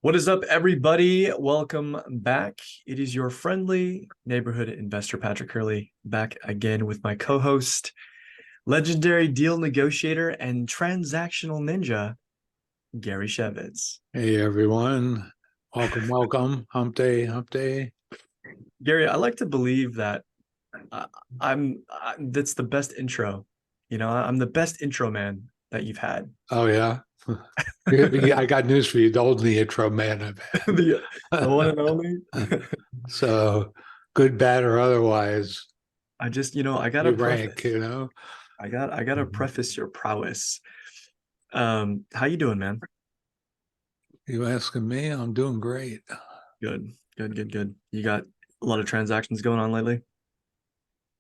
What is up, everybody? Welcome back. It is your friendly neighborhood investor, Patrick Curley, back again with my co-host, legendary deal negotiator and transactional ninja, Gary Shevitz. Hey everyone, welcome. Hump day. Gary, I like to believe that that's the best intro. I'm the best intro man that you've had. Oh yeah, I got news for you. The only intro man I've had. the one and only. So, good, bad, or otherwise, I gotta you rank. preface. I gotta preface your prowess. How you doing, man? You asking me? I'm doing great. Good. You got a lot of transactions going on lately?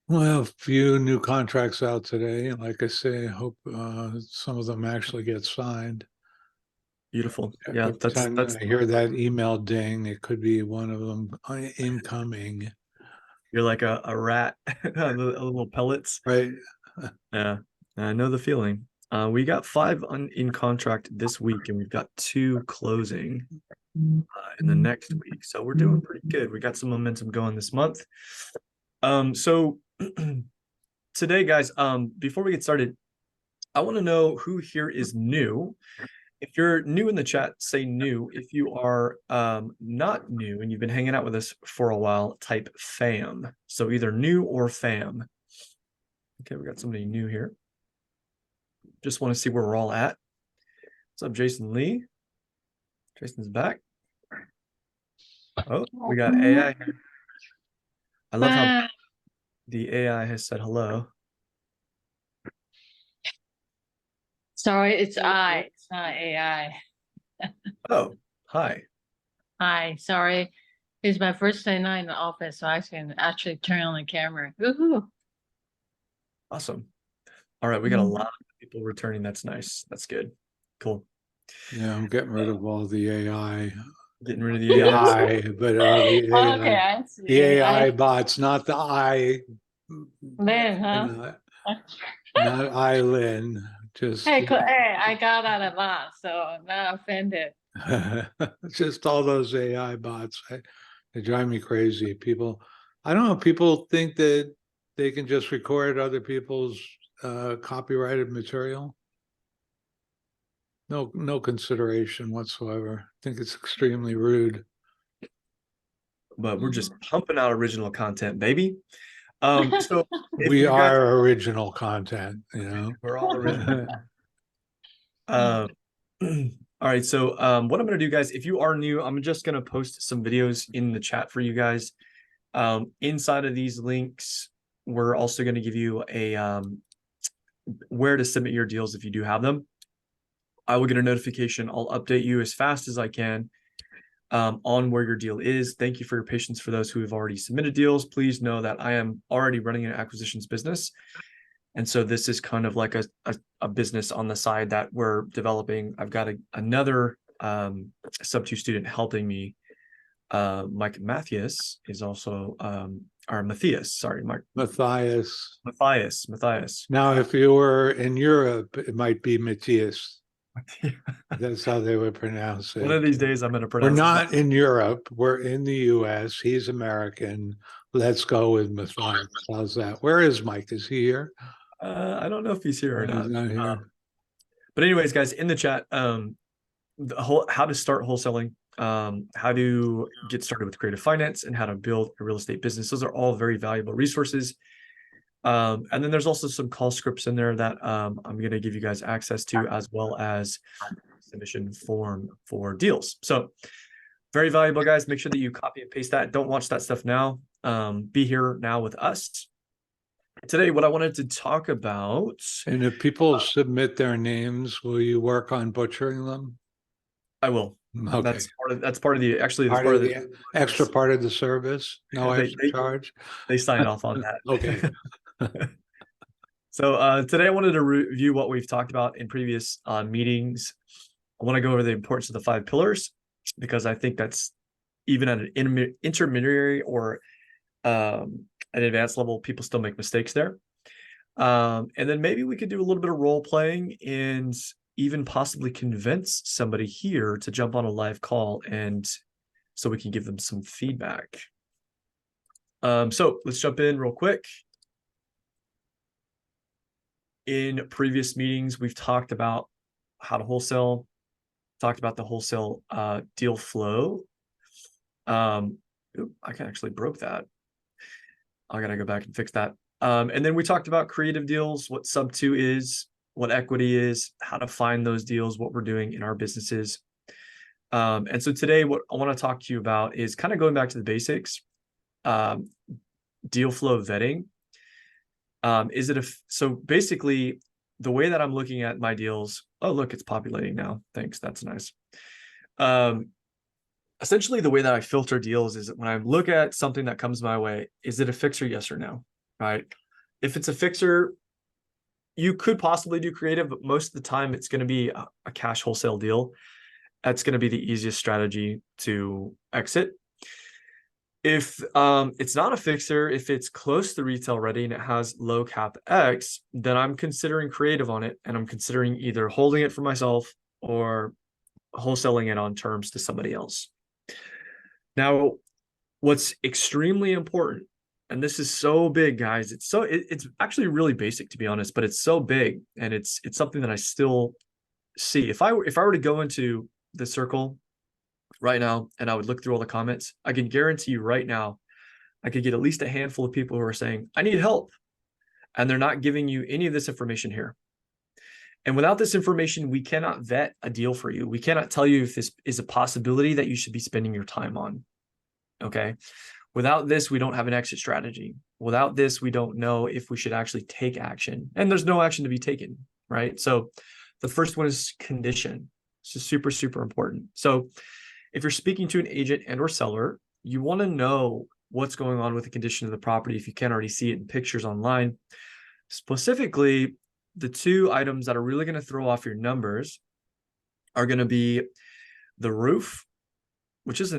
Well, a few new contracts out today. Like I say, I hope some of them actually get signed. Beautiful. Yeah, Every time I hear that email ding, it could be one of them incoming. You're like a rat, a little pellets. Right. Yeah, I know the feeling. We got 5 in contract this week, and we've got 2 closing in the next week. So we're doing pretty good. We got some momentum going this month. So today, guys, before we get started, I want to know who here is new. If you're new in the chat, say new. If you are not new and you've been hanging out with us for a while, type fam. So either new or fam. Okay, we got somebody new here. Just want to see where we're all at. What's up, Jason Lee? Jason's back. Oh, we got AI here. I love how the AI has said hello. Sorry, it's I. It's not AI. Oh, hi. Hi. Sorry. It's my first day night in the office, so I can actually turn on the camera. Woohoo! Awesome. All right, we got a lot of people returning. That's nice. That's good. Cool. Yeah, I'm getting rid of all the AI. Getting rid of the AI. But the AI, Okay, I see. the AI bots, not the I. Lynn, huh? Not Eileen. Just Hey, I got out a lot, so I'm not offended. just all those AI bots. They drive me crazy. I don't know. People think that they can just record other people's copyrighted material. No consideration whatsoever. I think it's extremely rude. But we're just pumping out original content, baby. So we are original content, We're all original. All right, so what I'm going to do, guys, if you are new, I'm just going to post some videos in the chat for you guys. Inside of these links, we're also going to give you a where to submit your deals if you do have them. I will get a notification. I'll update you as fast as I can on where your deal is. Thank you for your patience for those who have already submitted deals. Please know that I am already running an acquisitions business. And so this is kind of like a business on the side that we're developing. I've got another sub-2 student helping me. Mike Matthias is also, or Matthias, sorry, Mark. Matthias. Now, if you were in Europe, it might be Matthias. That's how they would pronounce it. One of these days, I'm going to pronounce it. We're not in Europe. We're in the U.S. He's American. Let's go with Matthias. How's that? Where is Mike? Is he here? I don't know if he's here or not. He's not here. But anyways, guys, in the chat, how to start wholesaling, how to get started with creative finance, and how to build a real estate business. Those are all very valuable resources. And then there's also some call scripts in there that I'm going to give you guys access to, as well as submission form for deals. So very valuable, guys. Make sure that you copy and paste that. Don't watch that stuff now. Be here now with us. Today, what I wanted to talk about. And if people submit their names, will you work on butchering them? I will. Okay. That's part of the extra part of the service. No extra charge. They signed off on that. Okay. So today I wanted to review what we've talked about in previous meetings. I want to go over the importance of the 5 pillars, because I think that's even at an intermediary or an advanced level, people still make mistakes there. And then maybe we could do a little bit of role playing and even possibly convince somebody here to jump on a live call, and so we can give them some feedback. So let's jump in real quick. In previous meetings, we've talked about how to wholesale, talked about the wholesale deal flow. I actually broke that. I gotta go back and fix that. And then we talked about creative deals, what sub 2 is, what equity is, how to find those deals, what we're doing in our businesses. And so today, what I want to talk to you about is kind of going back to the basics. Deal flow vetting. So basically, the way that I'm looking at my deals, oh, look, it's populating now. Thanks, that's nice. Essentially, the way that I filter deals is when I look at something that comes my way, is it a fixer, yes or no, right? If it's a fixer, you could possibly do creative, but most of the time it's going to be a cash wholesale deal. That's going to be the easiest strategy to exit. If it's not a fixer, if it's close to retail ready and it has low CapEx, then I'm considering creative on it, and I'm considering either holding it for myself or wholesaling it on terms to somebody else. Now, what's extremely important, and this is so big, guys, it's actually really basic, to be honest, but it's so big, and it's something that I still see. If I were to go into the circle right now and I would look through all the comments, I can guarantee you right now, I could get at least a handful of people who are saying, I need help. And they're not giving you any of this information here. And without this information, we cannot vet a deal for you. We cannot tell you if this is a possibility that you should be spending your time on. Okay. Without this, we don't have an exit strategy. Without this, we don't know if we should actually take action. And there's no action to be taken, right? So the first one is condition. This is super, super important. So if you're speaking to an agent and or seller, you want to know what's going on with the condition of the property if you can't already see it in pictures online. Specifically, the two items that are really going to throw off your numbers are going to be the roof, which it's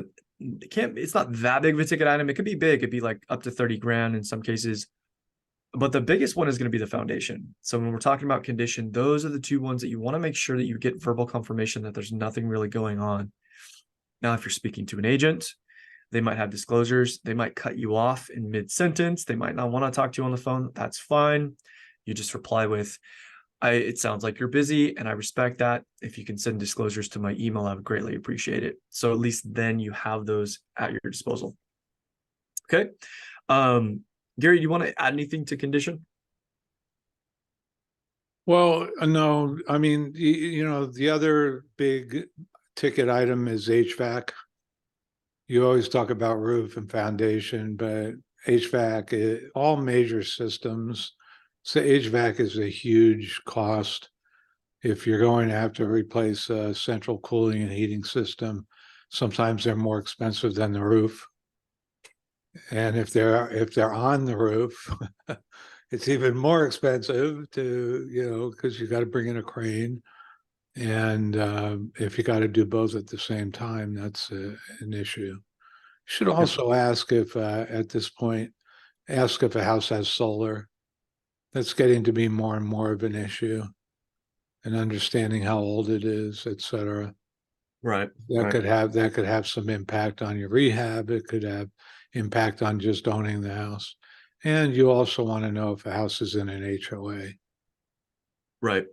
not that big of a ticket item. It could be big. It'd be like up to 30 grand in some cases. But the biggest one is going to be the foundation. So when we're talking about condition, those are the two ones that you want to make sure that you get verbal confirmation that there's nothing really going on. Now, if you're speaking to an agent, they might have disclosures. They might cut you off in mid-sentence. They might not want to talk to you on the phone. That's fine. You just reply with, it sounds like you're busy, and I respect that. If you can send disclosures to my email, I would greatly appreciate it. So at least then you have those at your disposal. Okay. Gary, do you want to add anything to condition? Well, no, I mean, the other big ticket item is HVAC. You always talk about roof and foundation, but HVAC, all major systems. So HVAC is a huge cost. If you're going to have to replace a central cooling and heating system, sometimes they're more expensive than the roof. And if they're on the roof, it's even more expensive to, because you got to bring in a crane. And if you got to do both at the same time, that's an issue. You should also ask if at this point, ask if a house has solar. That's getting to be more and more of an issue, and understanding how old it is, et cetera. Right. That could have some impact on your rehab. It could have impact on just owning the house. And you also want to know if a house is in an HOA. Right.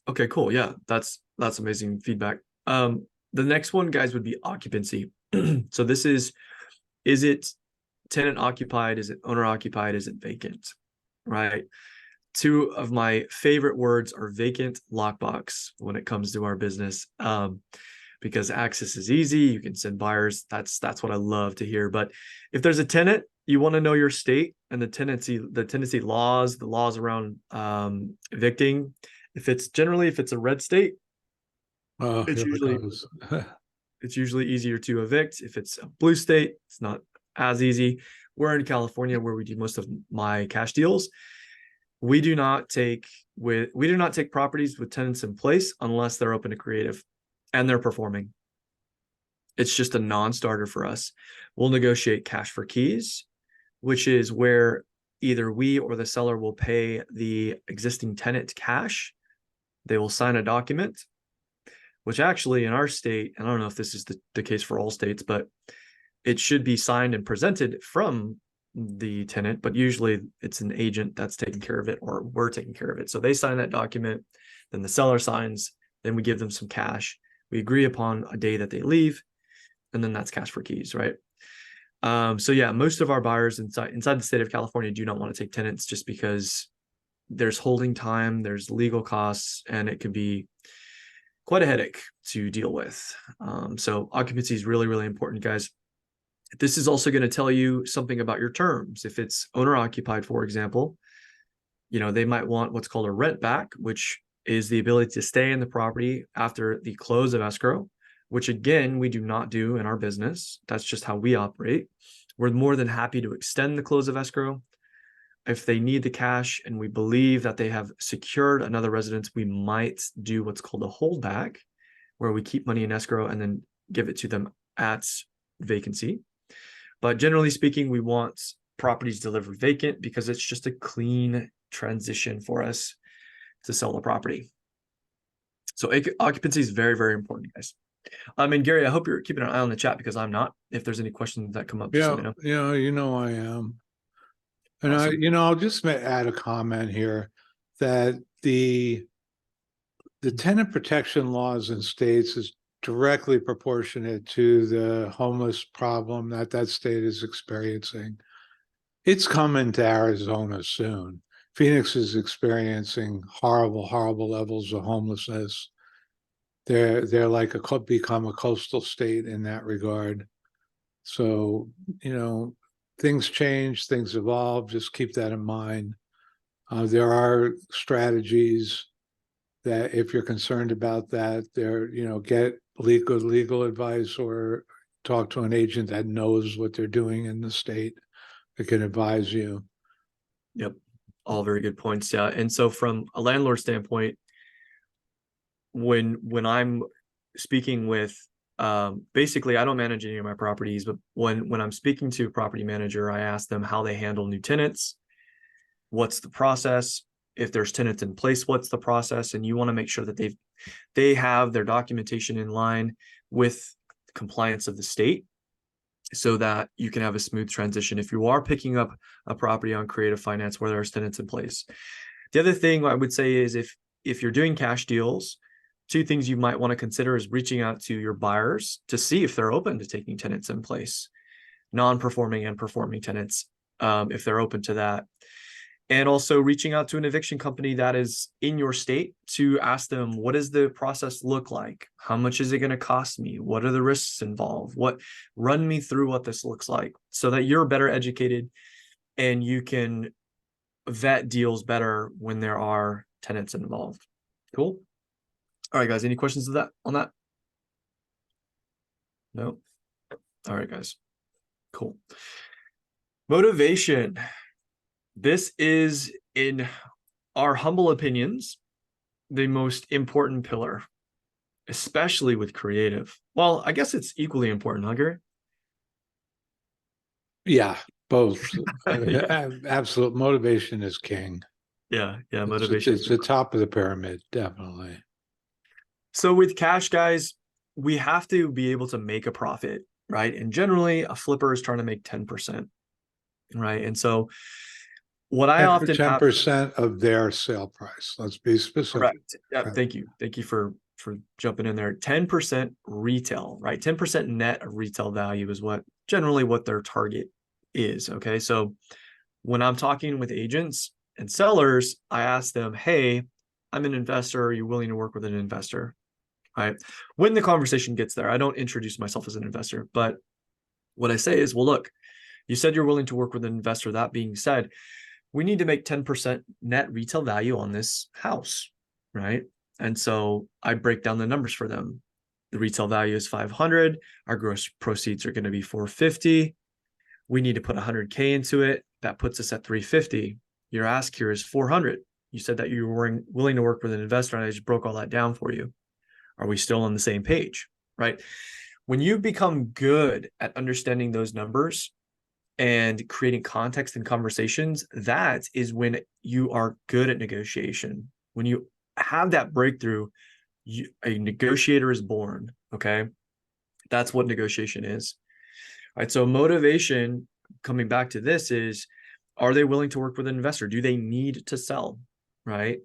Okay, cool. Yeah, that's amazing feedback. The next one, guys, would be occupancy. So this is it tenant occupied? Is it owner occupied? Is it vacant? Right. Two of my favorite words are vacant, lockbox when it comes to our business. Because access is easy, you can send buyers. That's what I love to hear. But if there's a tenant, you want to know your state and the tenancy laws, the laws around evicting. If it's a red state, it's usually easier to evict. If it's a blue state, it's not as easy. We're in California, where we do most of my cash deals. We do not take properties with tenants in place unless they're open to creative and they're performing. It's just a non-starter for us. We'll negotiate cash for keys, which is where either we or the seller will pay the existing tenant cash They will sign a document, which actually in our state, and I don't know if this is the case for all states, but it should be signed and presented from the tenant, but usually it's an agent that's taking care of it, or we're taking care of it. So they sign that document, then the seller signs, then we give them some cash. We agree upon a day that they leave, and then that's cash for keys, right? So yeah, most of our buyers inside the state of California do not want to take tenants just because there's holding time, there's legal costs, and it can be quite a headache to deal with. So occupancy is really, really important, guys. This is also going to tell you something about your terms. If it's owner occupied, for example, they might want what's called a rent back, which is the ability to stay in the property after the close of escrow, which again, we do not do in our business. That's just how we operate. We're more than happy to extend the close of escrow. If they need the cash and we believe that they have secured another residence, we might do what's called a holdback, where we keep money in escrow and then give it to them at vacancy. But generally speaking, we want properties delivered vacant because it's just a clean transition for us to sell the property. So occupancy is very, very important, guys. And Gary, I hope you're keeping an eye on the chat, because I'm not. If there's any questions that come up, just let me know. I am. And Awesome. I'll just add a comment here that the tenant protection laws in states is directly proportionate to the homeless problem that state is experiencing. It's coming to Arizona soon. Phoenix is experiencing horrible, horrible levels of homelessness. They're like become a coastal state in that regard. So, things change, things evolve. Just keep that in mind. There are strategies that, if you're concerned about that, get good legal advice, or talk to an agent that knows what they're doing in the state that can advise you. Yep. All very good points. Yeah. And so from a landlord standpoint, when I'm speaking with, basically, I don't manage any of my properties, but when I'm speaking to a property manager, I ask them how they handle new tenants. What's the process? If there's tenants in place, what's the process? And you want to make sure that they have their documentation in line with compliance of the state, so that you can have a smooth transition if you are picking up a property on creative finance where there's tenants in place. The other thing I would say is, if you're doing cash deals, two things you might want to consider is reaching out to your buyers to see if they're open to taking tenants in place, non-performing and performing tenants, if they're open to that. And also reaching out to an eviction company that is in your state to ask them, what does the process look like? How much is it going to cost me? What are the risks involved? Run me through what this looks like, so that you're better educated and you can vet deals better when there are tenants involved. Cool. All right, guys, any questions on that? No. All right, guys. Cool. Motivation. This is, in our humble opinions, the most important pillar, especially with creative. Well, I guess it's equally important, huh, Gary? Yeah, both. Yeah. Absolute motivation is king. Yeah, motivation. It's the top of the pyramid, definitely. So with cash, guys, we have to be able to make a profit, right? And generally, a flipper is trying to make 10%, right? And so what I often have 10% of their sale price. Let's be specific. Correct. Yeah, thank you. Thank you for jumping in there. 10% retail, right? 10% net of retail value is generally what their target is. Okay. So when I'm talking with agents and sellers, I ask them, hey, I'm an investor. Are you willing to work with an investor? Right. When the conversation gets there, I don't introduce myself as an investor, but what I say is, well, look, you said you're willing to work with an investor. That being said, we need to make 10% net retail value on this house, right? And so I break down the numbers for them. The retail value is 500. Our gross proceeds are going to be 450. We need to put 100K into it. That puts us at 350. Your ask here is 400. You said that you were willing to work with an investor, and I just broke all that down for you. Are we still on the same page, right? When you become good at understanding those numbers and creating context and conversations, that is when you are good at negotiation. When you have that breakthrough, a negotiator is born. Okay. That's what negotiation is. All right. So motivation, coming back to this, is, are they willing to work with an investor? Do they need to sell? Right.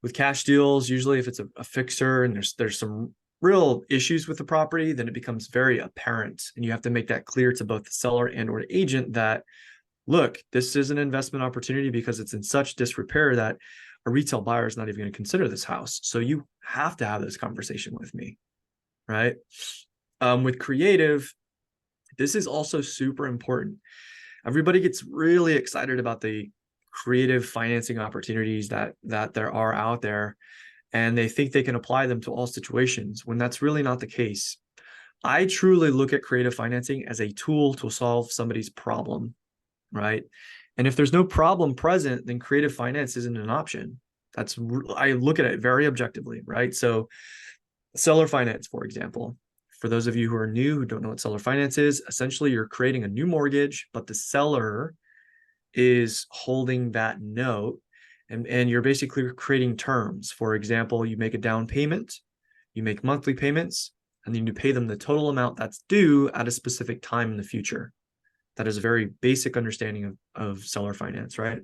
With cash deals, usually if it's a fixer and there's some real issues with the property, then it becomes very apparent. And you have to make that clear to both the seller and or the agent that, look, this is an investment opportunity because it's in such disrepair that a retail buyer is not even going to consider this house. So you have to have this conversation with me, right? With creative, this is also super important. Everybody gets really excited about the creative financing opportunities that there are out there, and they think they can apply them to all situations, when that's really not the case. I truly look at creative financing as a tool to solve somebody's problem, right? And if there's no problem present, then creative finance isn't an option. I look at it very objectively, right? So seller finance, for example, for those of you who are new, who don't know what seller finance is, essentially you're creating a new mortgage, but the seller is holding that note, and you're basically creating terms. For example, you make a down payment, you make monthly payments, and then you pay them the total amount that's due at a specific time in the future. That is a very basic understanding of seller finance, right?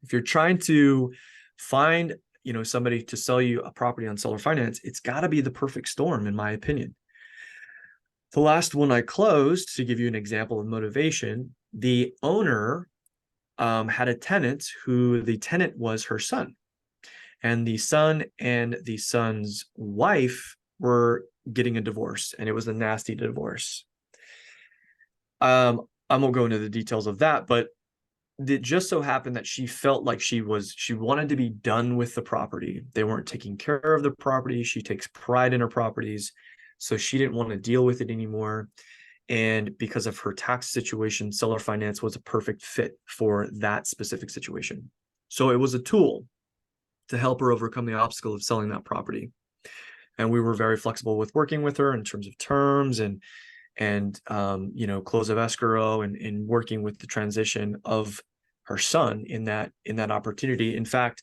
If you're trying to find, somebody to sell you a property on seller finance, it's got to be the perfect storm, in my opinion. The last one I closed, to give you an example of motivation, the owner had a tenant who the tenant was her son. And the son and the son's wife were getting a divorce, and it was a nasty divorce. I won't go into the details of that, but it just so happened that she felt like she wanted to be done with the property. They weren't taking care of the property. She takes pride in her properties, so she didn't want to deal with it anymore. And because of her tax situation, seller finance was a perfect fit for that specific situation. So it was a tool to help her overcome the obstacle of selling that property. And we were very flexible with working with her in terms of terms and close of escrow and working with the transition of her son in that opportunity. In fact,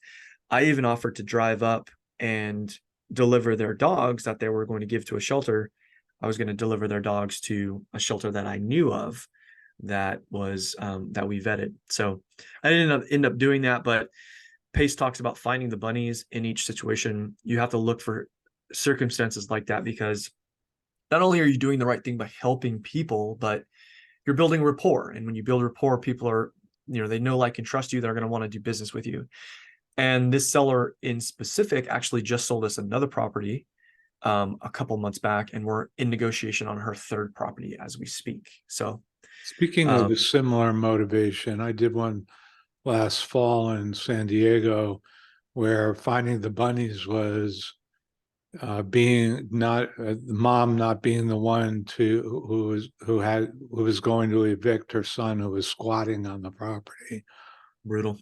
I even offered to drive up and deliver their dogs that they were going to give to a shelter. I was going to deliver their dogs to a shelter that I knew of that was that we vetted. So I didn't end up doing that, but Pace talks about finding the bunnies in each situation. You have to look for circumstances like that, because not only are you doing the right thing by helping people, but you're building rapport. And when you build rapport, people are, they know, like, and trust you. They're going to want to do business with you. And this seller in specific actually just sold us another property a couple months back, and we're in negotiation on her third property as we speak. So Speaking of a similar motivation, I did one last fall in San Diego where finding the bunnies was being not the mom not being the one who was going to evict her son who was squatting on the property. brutal.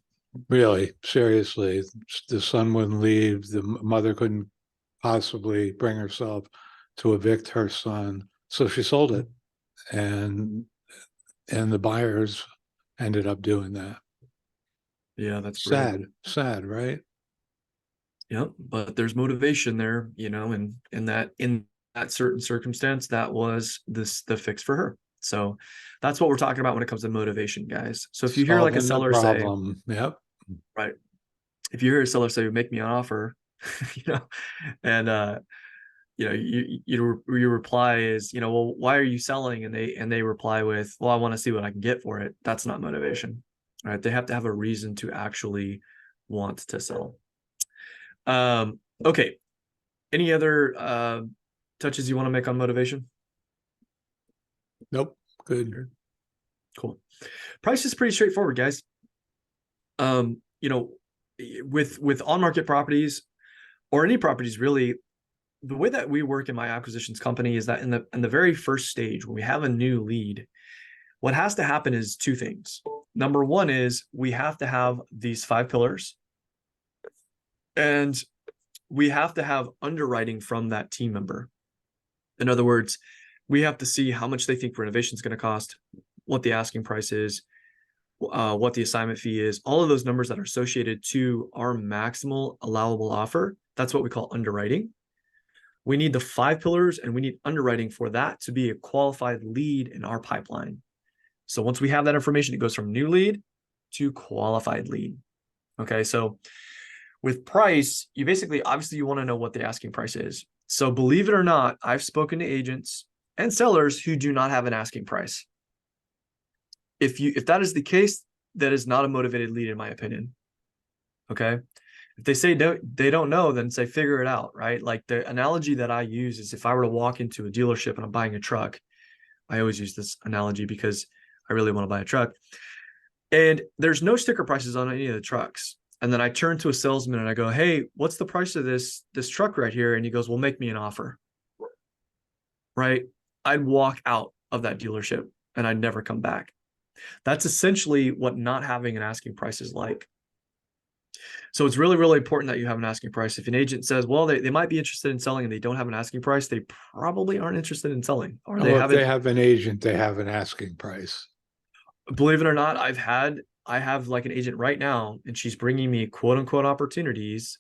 Really, seriously, the son wouldn't leave. The mother couldn't possibly bring herself to evict her son, so she sold it, and the buyers ended up doing that. Yeah, that's brutal. Sad, right? Yep, but there's motivation there, and in that certain circumstance, that was the fix for her. So that's what we're talking about when it comes to motivation, guys. So if you hear like a seller say, yep, right, if you hear a seller say, "Make me an offer," and your reply is, well, why are you selling? And they reply with, well, I want to see what I can get for it. That's not motivation, right? They have to have a reason to actually want to sell. Okay. Any other touches you want to make on motivation? Nope. Good. Cool. Price is pretty straightforward, guys. With on-market properties or any properties, really, the way that we work in my acquisitions company is that in the very first stage, when we have a new lead, what has to happen is two things. Number one is we have to have these 5 pillars, and we have to have underwriting from that team member. In other words, we have to see how much they think renovation is going to cost, what the asking price is, what the assignment fee is, all of those numbers that are associated to our maximal allowable offer. That's what we call underwriting. We need the 5 pillars, and we need underwriting for that to be a qualified lead in our pipeline. So once we have that information, it goes from new lead to qualified lead. Okay, so with price, you basically, obviously you want to know what the asking price is. So believe it or not, I've spoken to agents and sellers who do not have an asking price. If that is the case, that is not a motivated lead, in my opinion. Okay. If they say they don't know, then say figure it out, right? Like the analogy that I use is if I were to walk into a dealership and I'm buying a truck, I always use this analogy because I really want to buy a truck. And there's no sticker prices on any of the trucks. And then I turn to a salesman and I go, hey, what's the price of this truck right here? And he goes, well, make me an offer. Right? I'd walk out of that dealership and I'd never come back. That's essentially what not having an asking price is like. So it's really, really important that you have an asking price. If an agent says, well, they might be interested in selling and they don't have an asking price, they probably aren't interested in selling. Or If they have an agent, they have an asking price. Believe it or not, I have like an agent right now, and she's bringing me quote unquote opportunities,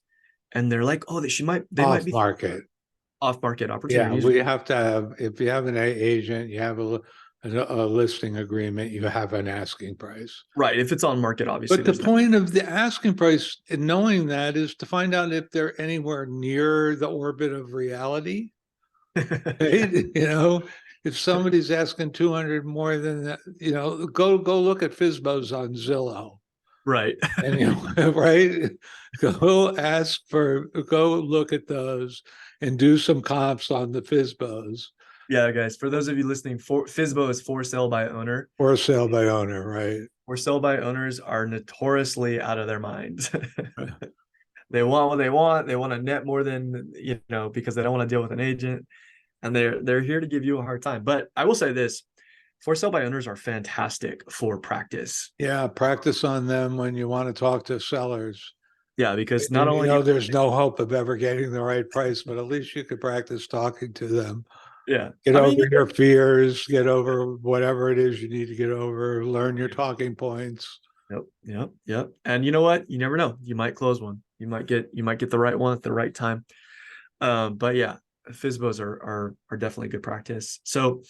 and they're like, oh, they might be off market opportunities. Yeah, we have to have, if you have an agent, you have a listing agreement, you have an asking price. Right. If it's on market, obviously. But the point of the asking price and knowing that is to find out if they're anywhere near the orbit of reality. Right? You know, if somebody's asking 200 more than that, you know, go look at FSBOs on Zillow. Right. And you know, right? Go look at those and do some comps on the FSBOs. Yeah, guys, for those of you listening, FSBO is for sale by owner. For sale by owner, right? For sale by owners are notoriously out of their minds. They want what they want. They want to net more than, you know, because they don't want to deal with an agent. And they're here to give you a hard time. But I will say this, for sale by owners are fantastic for practice. Yeah, practice on them when you want to talk to sellers. Yeah, because not only there's no hope of ever getting the right price, but at least you could practice talking to them. Yeah. Get over your fears, get over whatever it is you need to get over, learn your talking points. Yep. And you know what? You never know. You might close one. You might get the right one at the right time. But yeah, FSBOs are definitely good practice. So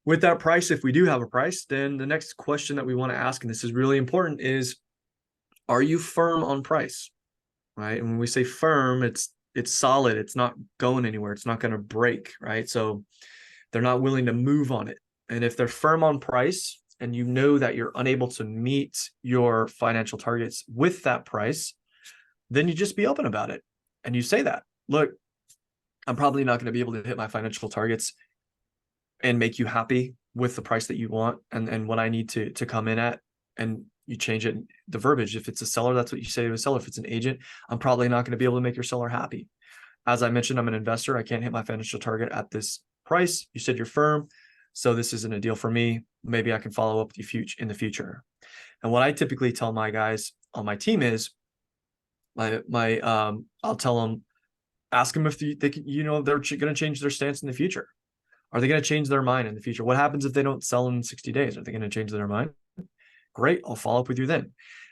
with that price, if we do have a price, then the next question that we want to ask, and this is really important, is are you firm on price? Right? And when we say firm, it's solid. It's not going anywhere. It's not going to break, right? So they're not willing to move on it. And if they're firm on price and you know that you're unable to meet your financial targets with that price, then you just be open about it. And you say that, look, I'm probably not going to be able to hit my financial targets and make you happy with the price that you want and what I need to come in at. And you change it, the verbiage. If it's a seller, that's what you say to a seller. If it's an agent, I'm probably not going to be able to make your seller happy. As I mentioned, I'm an investor. I can't hit my financial target at this price. You said you're firm, so this isn't a deal for me. Maybe I can follow up with you in the future. And what I typically tell my guys on my team is, I'll tell them, ask them if they can, you know, they're going to change their stance in the future. Are they going to change their mind in the future? What happens if they don't sell in 60 days? Are they going to change their mind? Great, I'll follow up with you then.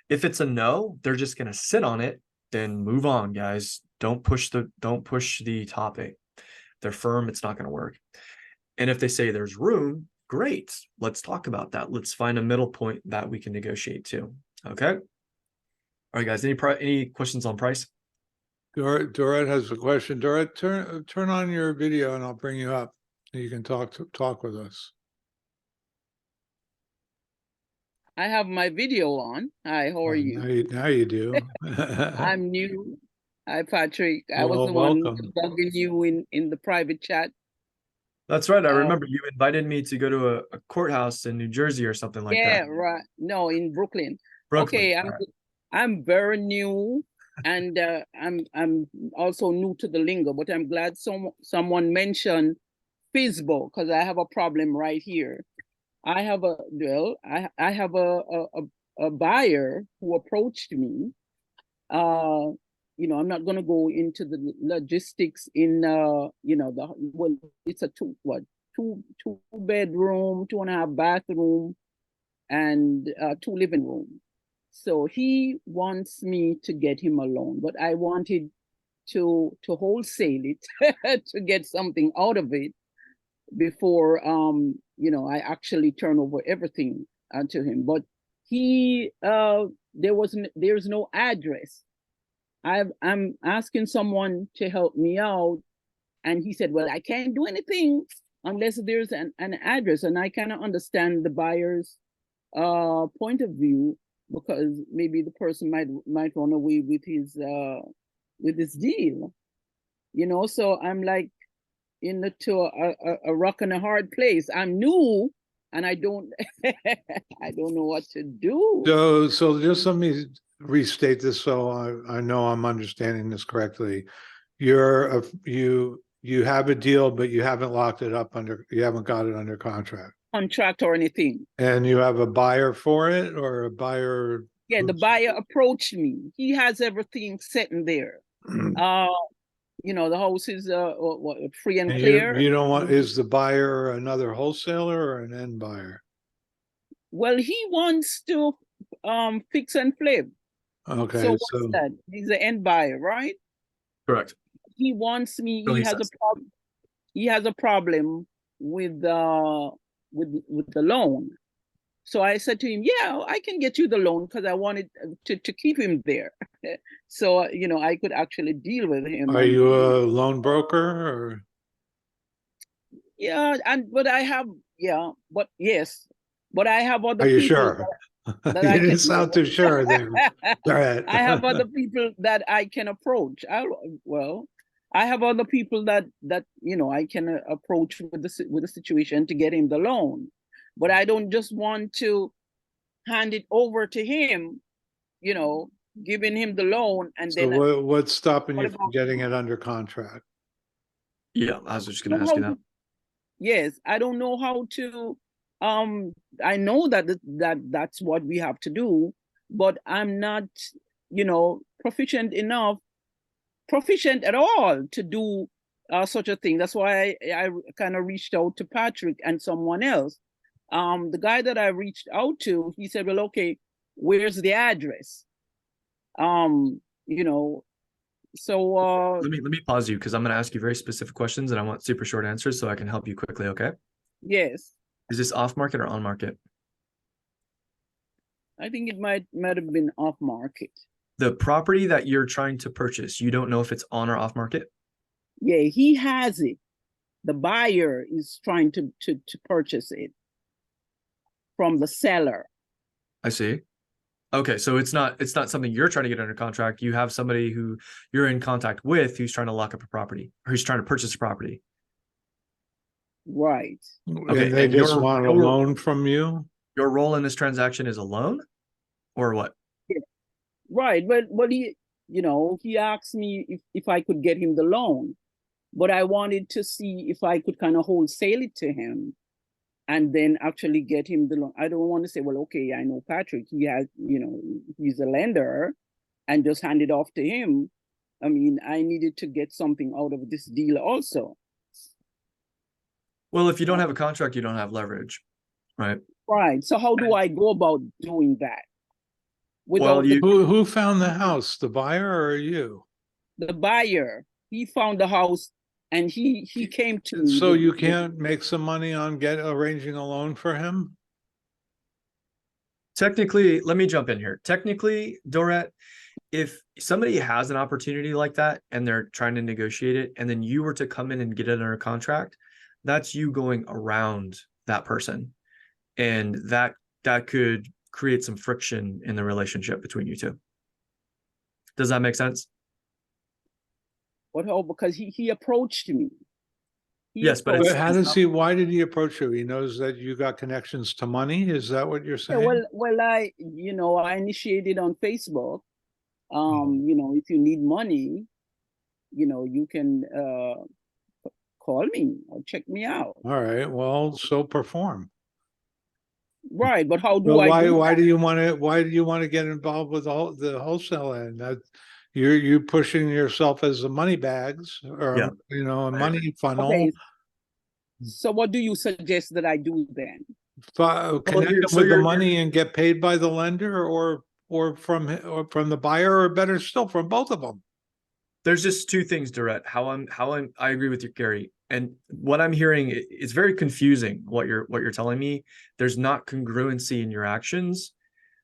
If it's a no, they're just going to sit on it, then move on, guys. Don't push the topic. They're firm, it's not going to work. And if they say there's room, great. Let's talk about that. Let's find a middle point that we can negotiate to. Okay. All right, guys. Any questions on price? Dorette has a question. Dorette, turn on your video and I'll bring you up. You can talk with us. I have my video on. Hi, how are you? Now you do. I'm new. Hi, Patrick. I Well, was the one welcome. bugging you in the private chat. That's right. I remember you invited me to go to a courthouse in New Jersey or something like that. Yeah, right. No, in Brooklyn. Brooklyn. Okay, I'm very new, and I'm also new to the lingo. But I'm glad someone mentioned FSBO because I have a problem right here. I have a buyer who approached me. You know, I'm not going to go into the logistics in you know, it's a two bedroom, 2.5 bathroom, and 2 living room. So he wants me to get him a loan, but I wanted to wholesale it to get something out of it before I actually turn over everything to him. But he there's no address. I'm asking someone to help me out, and he said, well, I can't do anything unless there's an address. And I kind of understand the buyer's point of view, because maybe the person might run away with his deal, so I'm like into a rock and a hard place. I'm new and I don't I don't know what to do. So just let me restate this so I know I'm understanding this correctly. You have a deal, but you haven't locked it up you haven't got it under contract. Contract or anything. And you have a buyer for it, or a buyer? Yeah, the buyer approached me. He has everything set in there. The house is free and clear. You don't want, is the buyer another wholesaler or an end buyer? Well, he wants to fix and flip. Okay, So what's that? He's the end buyer, right? Correct. He wants me. So he he has says. a problem. He has a problem with the loan. So I said to him, yeah, I can get you the loan, because I wanted to keep him there. So, I could actually deal with him. Are you a loan broker or? Yeah, but I have other Are you people sure? that You I didn't can sound too sure there. All right. I have other people that I can approach. I have other people that I can approach with the situation to get him the loan. But I don't just want to hand it over to him, giving him the loan, and So then what's stopping you what from about- getting it under contract? Yeah, I was just gonna ask you that. Yes, I don't know how to. I know that's what we have to do, but I'm not, proficient at all to do such a thing. That's why I kind of reached out to Patrick and someone else. The guy that I reached out to, he said, well, okay, where's the address? So Let me pause you, because I'm gonna ask you very specific questions and I want super short answers so I can help you quickly, okay? yes, Is this off market or on market? I think it might have been off market. The property that you're trying to purchase, you don't know if it's on or off market? Yeah, he has it. The buyer is trying to purchase it from the seller. I see. Okay, so it's not something you're trying to get under contract. You have somebody who you're in contact with who's trying to lock up a property, or who's trying to purchase a property. Right. Okay, And they and just your- want a your- loan from you? Your role in this transaction is a loan, or what? Right. But he asked me if I could get him the loan, but I wanted to see if I could kind of wholesale it to him and then actually get him the loan. I don't want to say, well, okay, I know Patrick, he has, he's a lender, and just hand it off to him. I mean, I needed to get something out of this deal also. Well, if you don't have a contract, you don't have leverage, right? Right. So how do I go about doing that? Well, Without Who found the house, the buyer or you? the buyer, he found the house and he came to me. So you can't make some money on arranging a loan for him? Technically, let me jump in here. Technically, Dorette, if somebody has an opportunity like that and they're trying to negotiate it, and then you were to come in and get it under contract, that's you going around that person. And that could create some friction in the relationship between you two. Does that make sense? But how? Because he approached me. Yes, but Why did he approach you? He knows that you got connections to money? Is that what you're yeah, saying? well, I initiated on Facebook. If you need money, you can call me or check me out. All right, well, so perform. Right, but how do Well, I? why do you want to get involved with the wholesale end? That you're pushing yourself as the money bags, or Yeah. a money funnel. Okay. So what do you suggest that I do then? connect here- them so with the you're- money and get paid by the lender or from the buyer, or better still, from both of them. There's just two things, Dorette. I agree with you, Gary. And what I'm hearing is very confusing. What you're telling me, there's not congruency in your actions.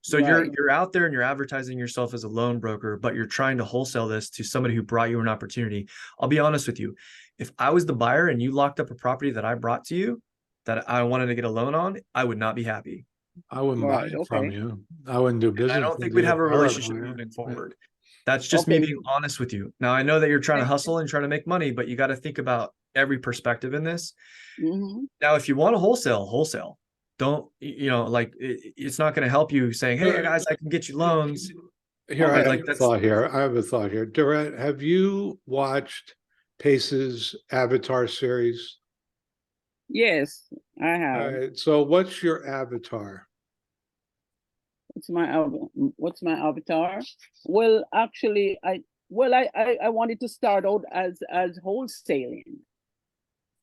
So Right. you're out there and you're advertising yourself as a loan broker, but you're trying to wholesale this to somebody who brought you an opportunity. I'll be honest with you. If I was the buyer and you locked up a property that I brought to you that I wanted to get a loan on, I would not be happy. I wouldn't buy Right, it from okay. you. I wouldn't do And business. I don't with think you we'd if have a I were relationship buyer. moving Yeah. forward. That's just me Okay. being honest with you. Now I know that you're trying to Okay. hustle and trying to make money, but you got to think about every perspective in this. Mm-hmm. Now, if you want to wholesale. Don't, like it's not going to help you saying, "Hey guys, I can get you loans." Here, Right, I like have a that's- thought here. I have a thought here. Durant, have you watched Pace's Avatar series? Yes, I All have. right. So what's your avatar? What's my avatar? Well, actually, I wanted to start out as wholesaling.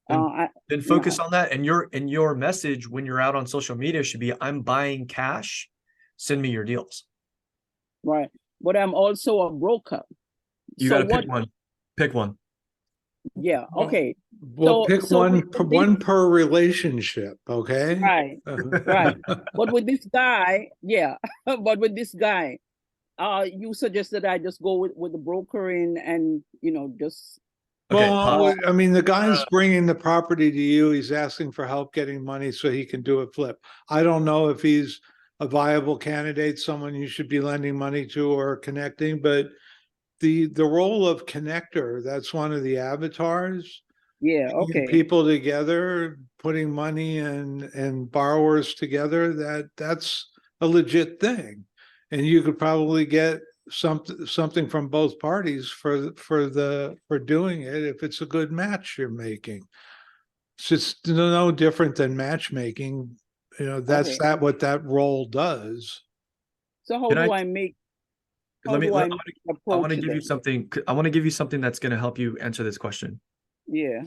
I Then focus on that. And your message when you're out on social media should be, "I'm buying cash. Send me your deals." right, but I'm also a broker. You So got to what? pick one. Pick one. Yeah. Well, Okay. Well, pick so one with one per relationship, okay? Right. Right. But with this guy, yeah. But with this guy, you suggested I just go with the brokering and just Okay, Well, pause. I mean, the guy's bringing the property to you. He's asking for help getting money so he can do a flip. I don't know if he's a viable candidate, someone you should be lending money to or connecting, but the role of connector, that's one of the avatars. yeah. Bringing Okay. people together, putting money and borrowers together, that's a legit thing. And you could probably get something from both parties for doing it if it's a good match you're making. It's just no different than matchmaking. That's Okay. what that role does. So how Can do I- I make? Let me. do I I want approach to give you them? something. I want to give you something that's going to help you answer this question. Yeah.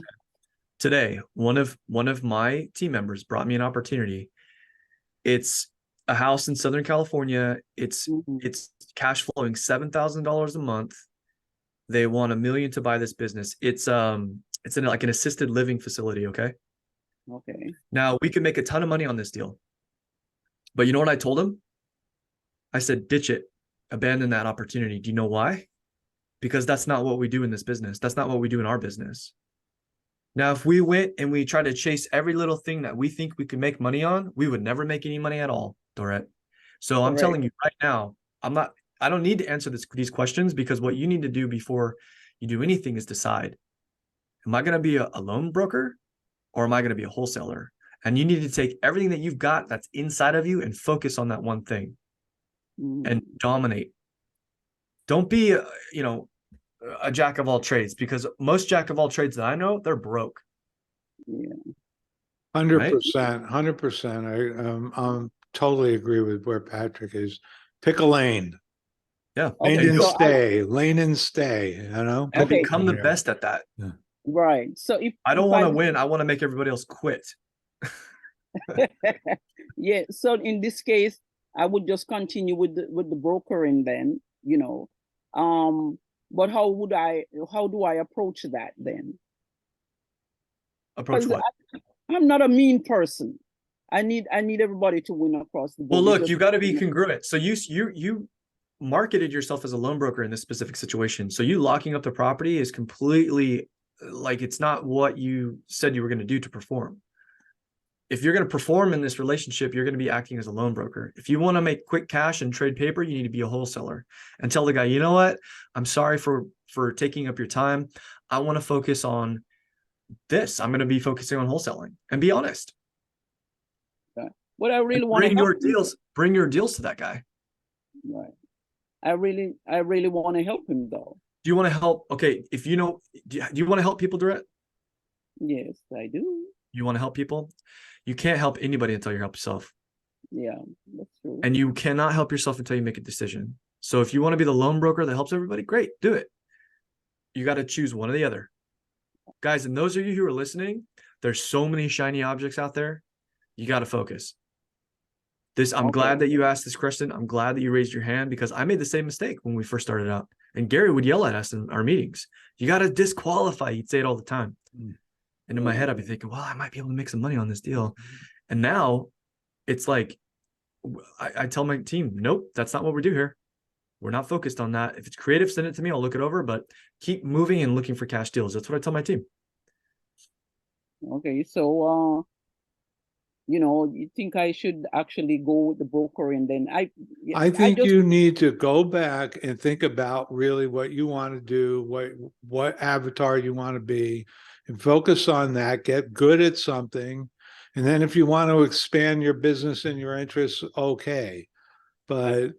Today, one of my team members brought me an opportunity. It's a house in Southern California. It's Mhm. cash flowing $7,000 a month. They want $1 million to buy this business. It's in like an assisted living facility. Okay. Okay. Now we could make a ton of money on this deal. But you know what I told him? I said, ditch it, abandon that opportunity. Do you know why? Because that's not what we do in this business. That's not what we do in our business. Now, if we went and we tried to chase every little thing that we think we could make money on, we would never make any money at all, Dorette. So I'm Correct. telling you right now, I don't need to answer these questions, because what you need to do before you do anything is decide, am I going to be a loan broker or am I going to be a wholesaler? And you need to take everything that you've got that's inside of you and focus on that one thing Mhm. and dominate. Don't be, a jack of all trades, because most jack of all trades that I know, they're broke. Yeah. 100%, 100%. I totally agree with where Patrick is. Pick a lane. Yeah. Lane Okay, and so stay. Lane and stay. And Okay. become the best at that. Right. So if I don't if want to win. I want to make everybody else quit. Yeah. So in this case, I would just continue with the brokering then. But how do I approach that then? Approach 'Cause what? I'm not a mean person. I need everybody to win across the board. Well, It look, just- you got to be congruent. So you marketed yourself as a loan broker in this specific situation. So you locking up the property is completely like, it's not what you said you were going to do to perform. If you're going to perform in this relationship, you're going to be acting as a loan broker. If you want to make quick cash and trade paper, you need to be a wholesaler and tell the guy, you know what? I'm sorry for taking up your time. I want to focus on this. I'm going to be focusing on wholesaling, and be honest. But I really want to Bring your help him. deals. Bring your deals to that guy. Right. I really want to help him though. Do you want to help? Okay, if do you want to help people, Dorette? Yes, I do. You want to help people? You can't help anybody until you help yourself. Yeah, that's true. And you cannot help yourself until you make a decision. So if you want to be the loan broker that helps everybody, great, do it. You got to choose one or the other. Guys, and those of you who are listening, there's so many shiny objects out there. You got to focus. I'm Okay. glad that you asked this question. I'm glad that you raised your hand because I made the same mistake when we first started out. And Gary would yell at us in our meetings. You got to disqualify. He'd say it all the time. And in my head, I'd be thinking, well, I might be able to make some money on this deal. And now it's like, I tell my team, nope, that's not what we do here. We're not focused on that. If it's creative, send it to me. I'll look it over, but keep moving and looking for cash deals. That's what I tell my team. Okay, so you think I should actually go with the broker and then I think just, you need to go back and think about really what you want to do, what avatar you want to be, and focus on that, get good at something. And then if you want to expand your business and your interests, okay. But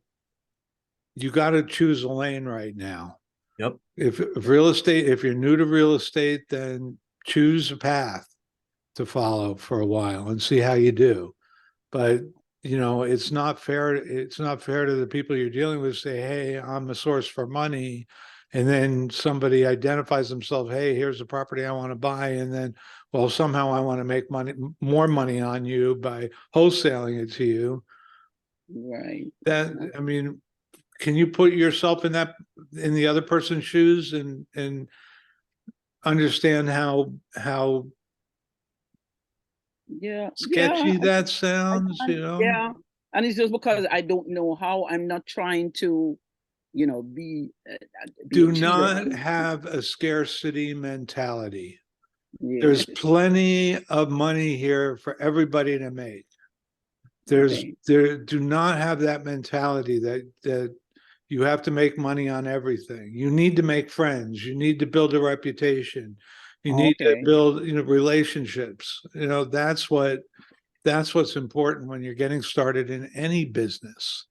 you got to choose a lane right now. Yep. If real estate, if you're new to real estate, then choose a path to follow for a while and see how you do. But it's not fair. It's not fair to the people you're dealing with. Say, hey, I'm a source for money, and then somebody identifies themselves. Hey, here's a property I want to buy, and then, well, somehow I want to make more money on you by wholesaling it to you. right. I mean, can you put yourself in the other person's shoes and understand how Yeah. sketchy that sounds? Yeah. And it's just because I don't know how. I'm not trying to, be Do a cheater. not have a scarcity mentality. Yeah. There's plenty of money here for everybody to make. Okay. Do not have that mentality that you have to make money on everything. You need to make friends. You need to build a reputation. You need to Okay. build, relationships. That's what's important when you're getting started in any business.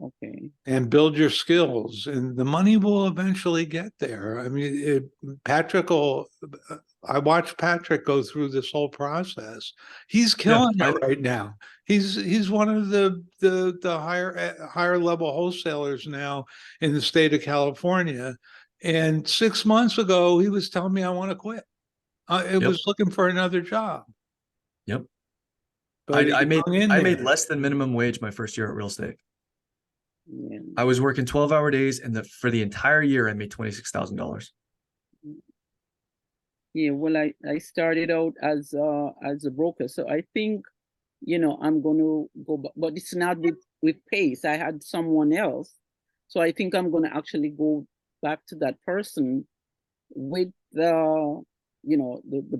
Okay. And build your skills, and the money will eventually get there. I mean, I watched Patrick go through this whole process. He's killing it right now. He's one of the higher level wholesalers now in the state of California. And 6 months ago, he was telling me, I want to quit. I was looking for another job. Yep. But I made there. less than minimum wage my first year at real estate. Yeah. I was working 12-hour days, and for the entire year, I made $26,000. Yeah. Well, I started out as a broker, so I think, I'm going to go, but it's not with Pace. I had someone else, so I think I'm going to actually go back to that person with the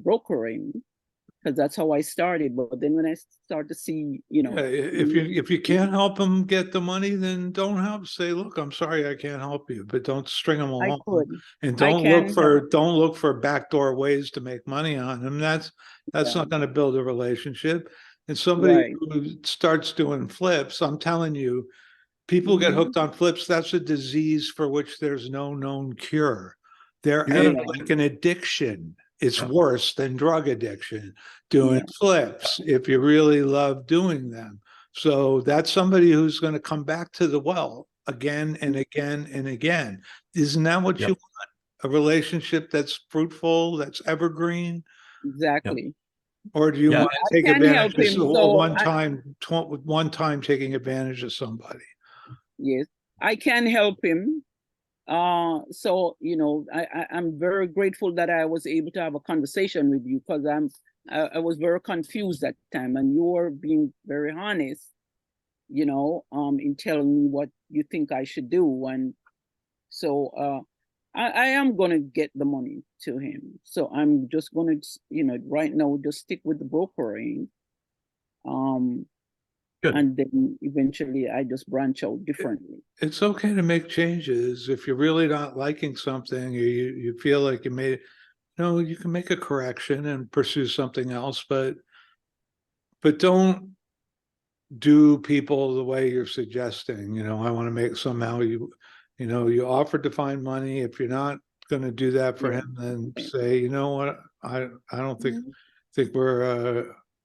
brokering, because that's how I started. But then when I start to see, If you can't help them get the money, then don't help. Say, look, I'm sorry, I can't help you, but don't string them I along. could. And I can help. don't look for backdoor ways to make money on them. That's not going to build a relationship. And somebody Right. who starts doing flips, I'm telling you, people get hooked on flips. That's a disease for which there's no known cure. They're like an addiction. It's worse than drug addiction, doing flips, if you really love doing them. So that's somebody who's going to come back to the well again and again and again. Isn't that what you want? A relationship that's fruitful, that's evergreen? Exactly. Or do you want to take can help advantage him, of so one time taking advantage of somebody? Yes, I can help him. So I'm very grateful that I was able to have a conversation with you, because I was very confused at the time, and you were being very honest, in telling me what you think I should do. And so I am gonna get the money to him. So I'm just gonna, right now just stick with the brokering. Good. And then eventually I just branch out differently. It's okay to make changes. If you're really not liking something, or you feel like you made, you can make a correction and pursue something else, but don't do people the way you're suggesting. I want to make somehow you offered to find money. If you're not going to do that for him, then say, you know what, I don't think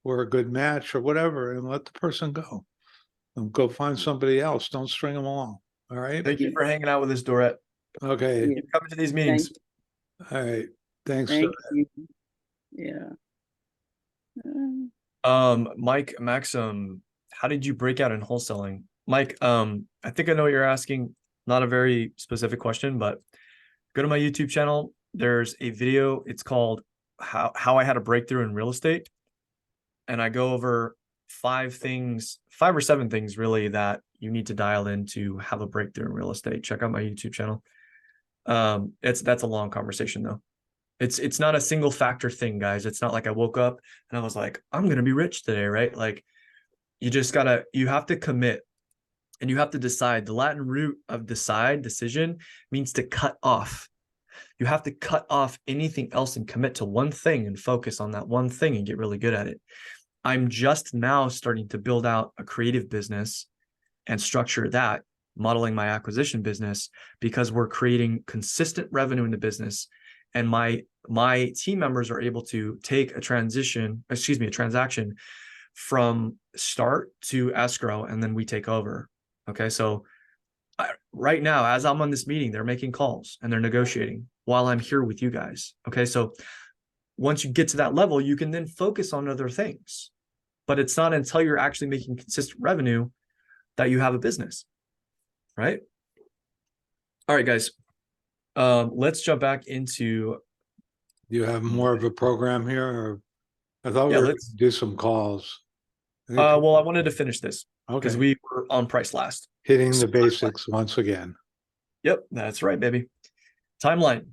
we're a good match or whatever, and let the person go. And go find somebody else. Don't string them along. All right. Thank you for hanging out with us, Dorette. Okay. Keep coming to these meetings. All right. Thanks. Thank you. Yeah. Mike Maxim, how did you break out in wholesaling? Mike, I think I know what you're asking. Not a very specific question, but go to my YouTube channel. There's a video. It's called How I Had a Breakthrough in Real Estate. And I go over 5 or 7 things really that you need to dial in to have a breakthrough in real estate. Check out my YouTube channel. That's a long conversation though. It's not a single factor thing, guys. It's not like I woke up and I was like, I'm gonna be rich today, right? Like you have to commit and you have to decide. The Latin root of decision, means to cut off. You have to cut off anything else and commit to one thing and focus on that one thing and get really good at it. I'm just now starting to build out a creative business and structure that, modeling my acquisition business, because we're creating consistent revenue in the business. And my team members are able to take a transaction from start to escrow, and then we take over. Okay. So right now, as I'm on this meeting, they're making calls and they're negotiating while I'm here with you guys. Okay. So once you get to that level, you can then focus on other things. But it's not until you're actually making consistent revenue that you have a business, right? All right, guys. Let's jump back into. You have more of a program here, or I thought we Yeah, were let's gonna do some calls. well, I wanted to finish this because Okay, we were on price last. hitting the basics once again. Yep, that's right, baby. Timeline.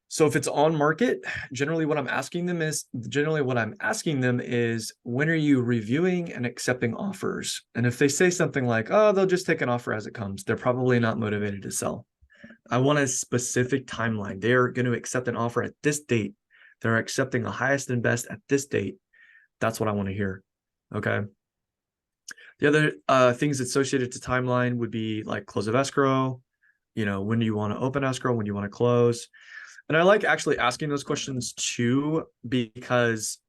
So if it's on market, generally what I'm asking them is, when are you reviewing and accepting offers? And if they say something like, oh, they'll just take an offer as it comes, they're probably not motivated to sell. I want a specific timeline. They're going to accept an offer at this date. They're accepting a highest and best at this date. That's what I want to hear. Okay. The other things associated to timeline would be like close of escrow. When do you want to open escrow? When do you want to close? And I like actually asking those questions too, because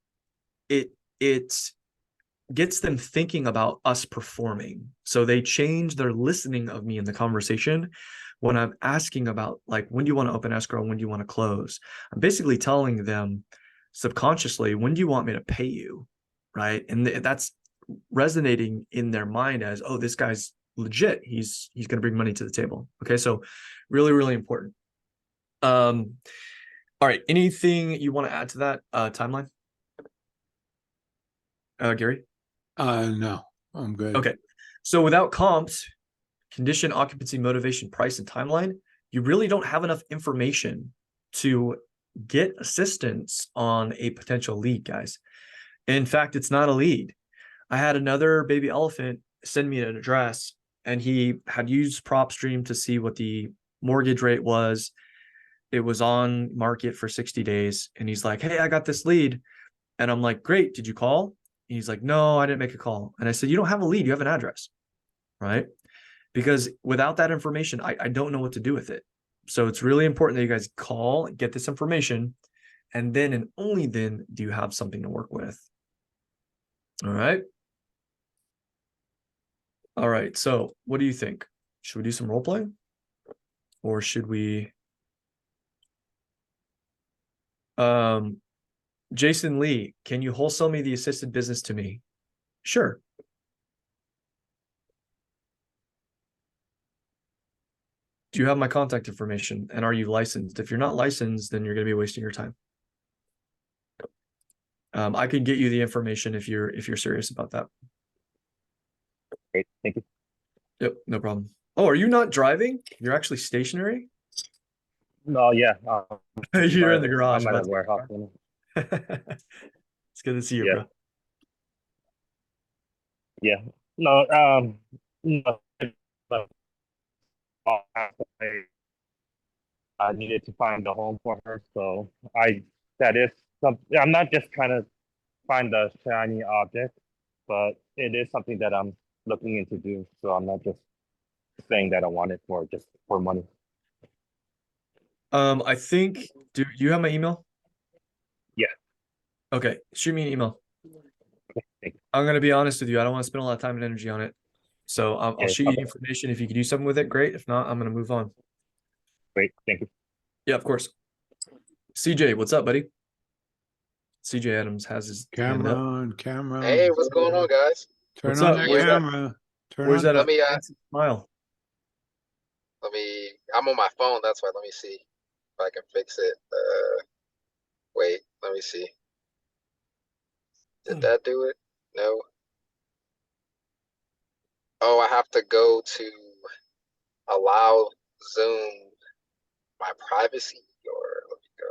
it gets them thinking about us performing. So they change their listening of me in the conversation when I'm asking about, like, when do you want to open escrow? When do you want to close? I'm basically telling them subconsciously, when do you want me to pay you? Right. And that's resonating in their mind as, oh, this guy's legit. He's going to bring money to the table. Okay. So really, really important. All right. Anything you want to add to that timeline? Gary? No, I'm good. Okay. So without comps, condition, occupancy, motivation, price, and timeline, you really don't have enough information to get assistance on a potential lead, guys. In fact, it's not a lead. I had another baby elephant send me an address, and he had used PropStream to see what the mortgage rate was. It was on market for 60 days. And he's like, hey, I got this lead. And I'm like, great. Did you call? And he's like, no, I didn't make a call. And I said, you don't have a lead. You have an address, right? Because without that information, I don't know what to do with it. So it's really important that you guys call, get this information, and then and only then do you have something to work with. All right. All right. So what do you think? Should we do some role playing? Or should we? Jason Lee, can you wholesale me the assisted business to me? Sure. Do you have my contact information, and are you licensed? If you're not licensed, then you're going to be wasting your time. I could get you the information if you're serious about that. Great, thank you. Yep, no problem. Oh, are you not driving? You're actually stationary? No, yeah. You're in the garage. I'm at a but- warehouse. It's good to see you, Yeah. bro. Yeah. No, no. But I needed to find a home for her, so that is something. I'm not just trying to find the shiny object, but it is something that I'm looking into do. So I'm not just saying that I want it just for money. I think, do you have my email? Yeah. Okay, shoot me an email. Thank you. I'm going to be honest with you. I don't want to spend a lot of time and energy on it. So I'll Yeah, shoot you okay. the information. If you can do something with it, great. If not, I'm going to move on. Great, thank you. Yeah, of course. CJ, what's up, buddy? CJ Adams has his hand Camera up. on, camera. Hey, on. what's going on, guys? Turn What's on up? that Where's that- camera. Turn Where's on that? Let me, Smile. I'm on my phone, that's why. Let me see if I can fix it. Wait, let me see. Did that do it? No. Oh, I have to go to allow Zoom my privacy, or let me go.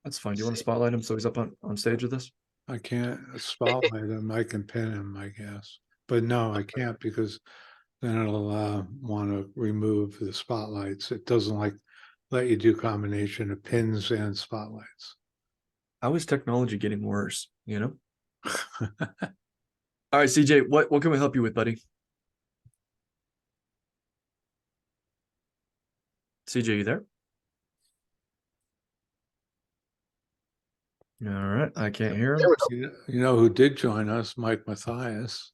That's fine. Do you want to spotlight him so he's up on stage with us? I can't spotlight him. I can pin him, I guess. But no, I can't because then it'll want to remove the spotlights. It doesn't let you do combination of pins and spotlights. How is technology getting worse? You know? All right, CJ, what can we help you with, buddy? CJ, you there? All right, I can't hear him. There we go. You know who did join us? Mike Matthias.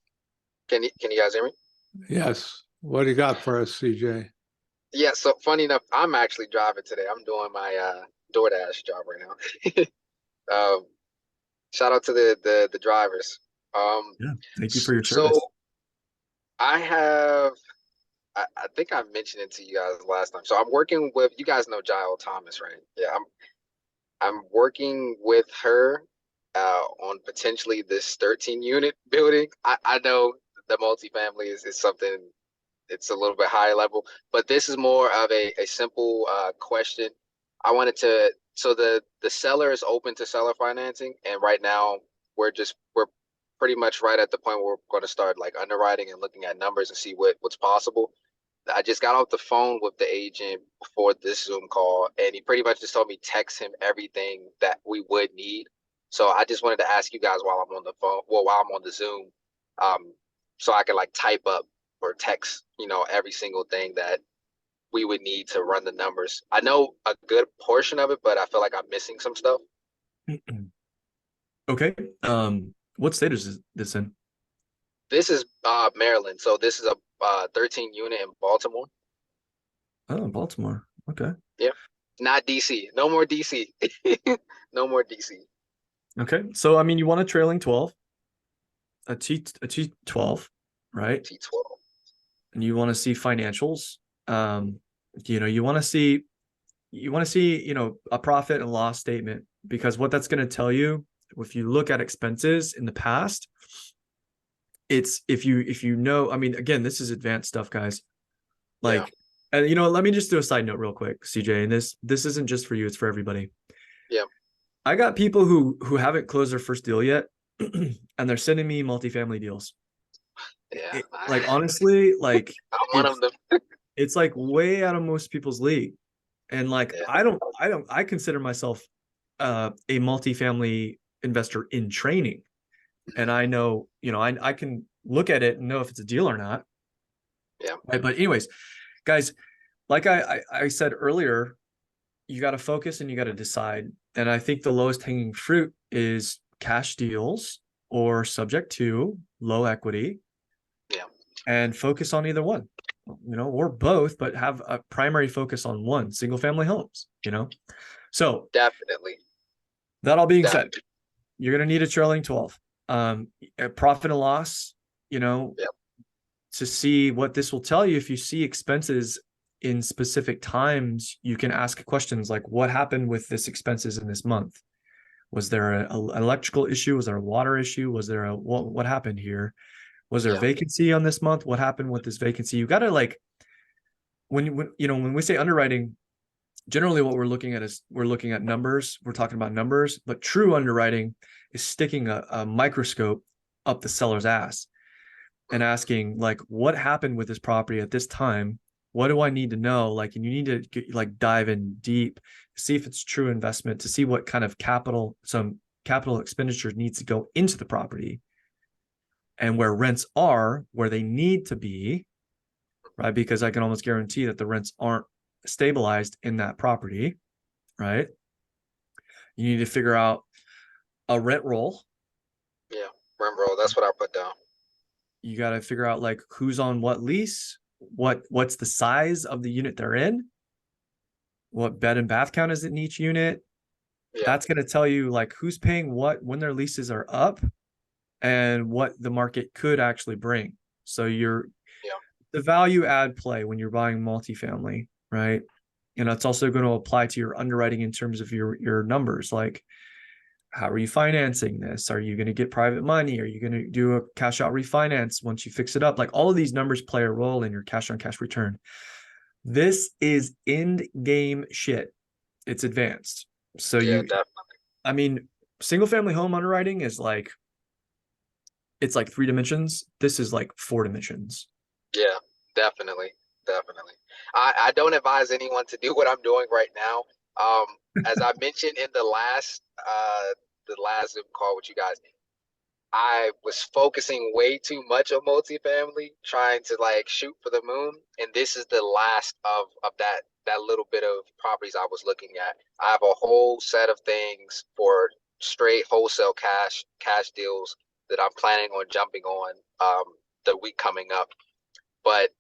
Can you guys hear me? Yes. What do you got for us, CJ? Yeah, so funny enough, I'm actually driving today. I'm doing my DoorDash job right now. Shout out to the drivers. Yeah, thank you for your So service. I think I mentioned it to you guys last time. So I'm working with, you guys know Jael Thomas, right? Yeah, I'm working with her on potentially this 13 unit building. I know the multifamily is something, it's a little bit higher level, but this is more of a simple question. I wanted to, so the seller is open to seller financing, and right now we're pretty much right at the point where we're going to start like underwriting and looking at numbers and see what's possible. I just got off the phone with the agent before this Zoom call, and he pretty much just told me text him everything that we would need. So I just wanted to ask you guys while I'm on the phone, well, while I'm on the Zoom, so I can like type up or text, every single thing that we would need to run the numbers. I know a good portion of it, but I feel like I'm missing some stuff. Okay. What state is this in? This is Maryland, so this is a 13 unit in Baltimore. Oh, Baltimore. Okay. Not DC. No more DC. No more DC. Okay. So I mean, you want a trailing 12, a T12, right? T12. And you want to see financials. You want to see a profit and loss statement, because what that's going to tell you, if you look at expenses in the past, it's if you know, I mean, again, this is advanced stuff, guys. Like, and let me just do a side note real quick, CJ, and this isn't just for you, it's for everybody. Yeah. I got people who haven't closed their first deal yet, and they're sending me multifamily deals. Yeah. Like, honestly, like I'm one of them. it's like way out of most people's league. And like, Yeah. I consider myself a multifamily investor in training. And I know, I can look at it and know if it's a deal or not. Yeah. Right? But anyways, guys, like I said earlier, you got to focus and you got to decide. And I think the lowest hanging fruit is cash deals or subject to low equity. Yeah. And focus on either one, or both, but have a primary focus on one, single family homes, So Definitely. that all being said, you're going to need a trailing 12, a profit and loss, to see what this will tell you. If you see expenses in specific times, you can ask questions like, what happened with this expenses in this month? Was there an electrical issue? Was there a water issue? Was there what happened here? Was there a vacancy on this month? What happened with this vacancy? You got to like, when we say underwriting, generally what we're looking at is we're looking at numbers. We're talking about numbers, but true underwriting is sticking a microscope up the seller's ass and asking like, what happened with this property at this time? What do I need to know? Like, and you need to dive in deep, see if it's true investment, to see what kind of some capital expenditure needs to go into the property, and where rents are where they need to be, right? Because I can almost guarantee that the rents aren't stabilized in that property, right? You need to figure out a rent roll. Yeah. Rent roll. That's what I put down. You got to figure out like who's on what lease, what's the size of the unit they're in, what bed and bath count is in each unit, Yeah. That's going to tell you like who's paying what when their leases are up and what the market could actually bring. So you're Yeah. the value add play when you're buying multifamily, right? And it's also going to apply to your underwriting in terms of your numbers. Like, how are you financing this? Are you going to get private money? Are you going to do a cash out refinance once you fix it up? Like all of these numbers play a role in your cash on cash return. This is end game shit. It's advanced. So Yeah, you, definitely. I mean, single family home underwriting is like, it's like 3 dimensions. This is like 4 dimensions. Yeah, definitely. Definitely. I don't advise anyone to do what I'm doing right now. As I mentioned in the last Zoom call with you guys, I was focusing way too much on multifamily, trying to like shoot for the moon. And this is the last of that little bit of properties I was looking at. I have a whole set of things for straight wholesale cash deals that I'm planning on jumping on the week coming up. But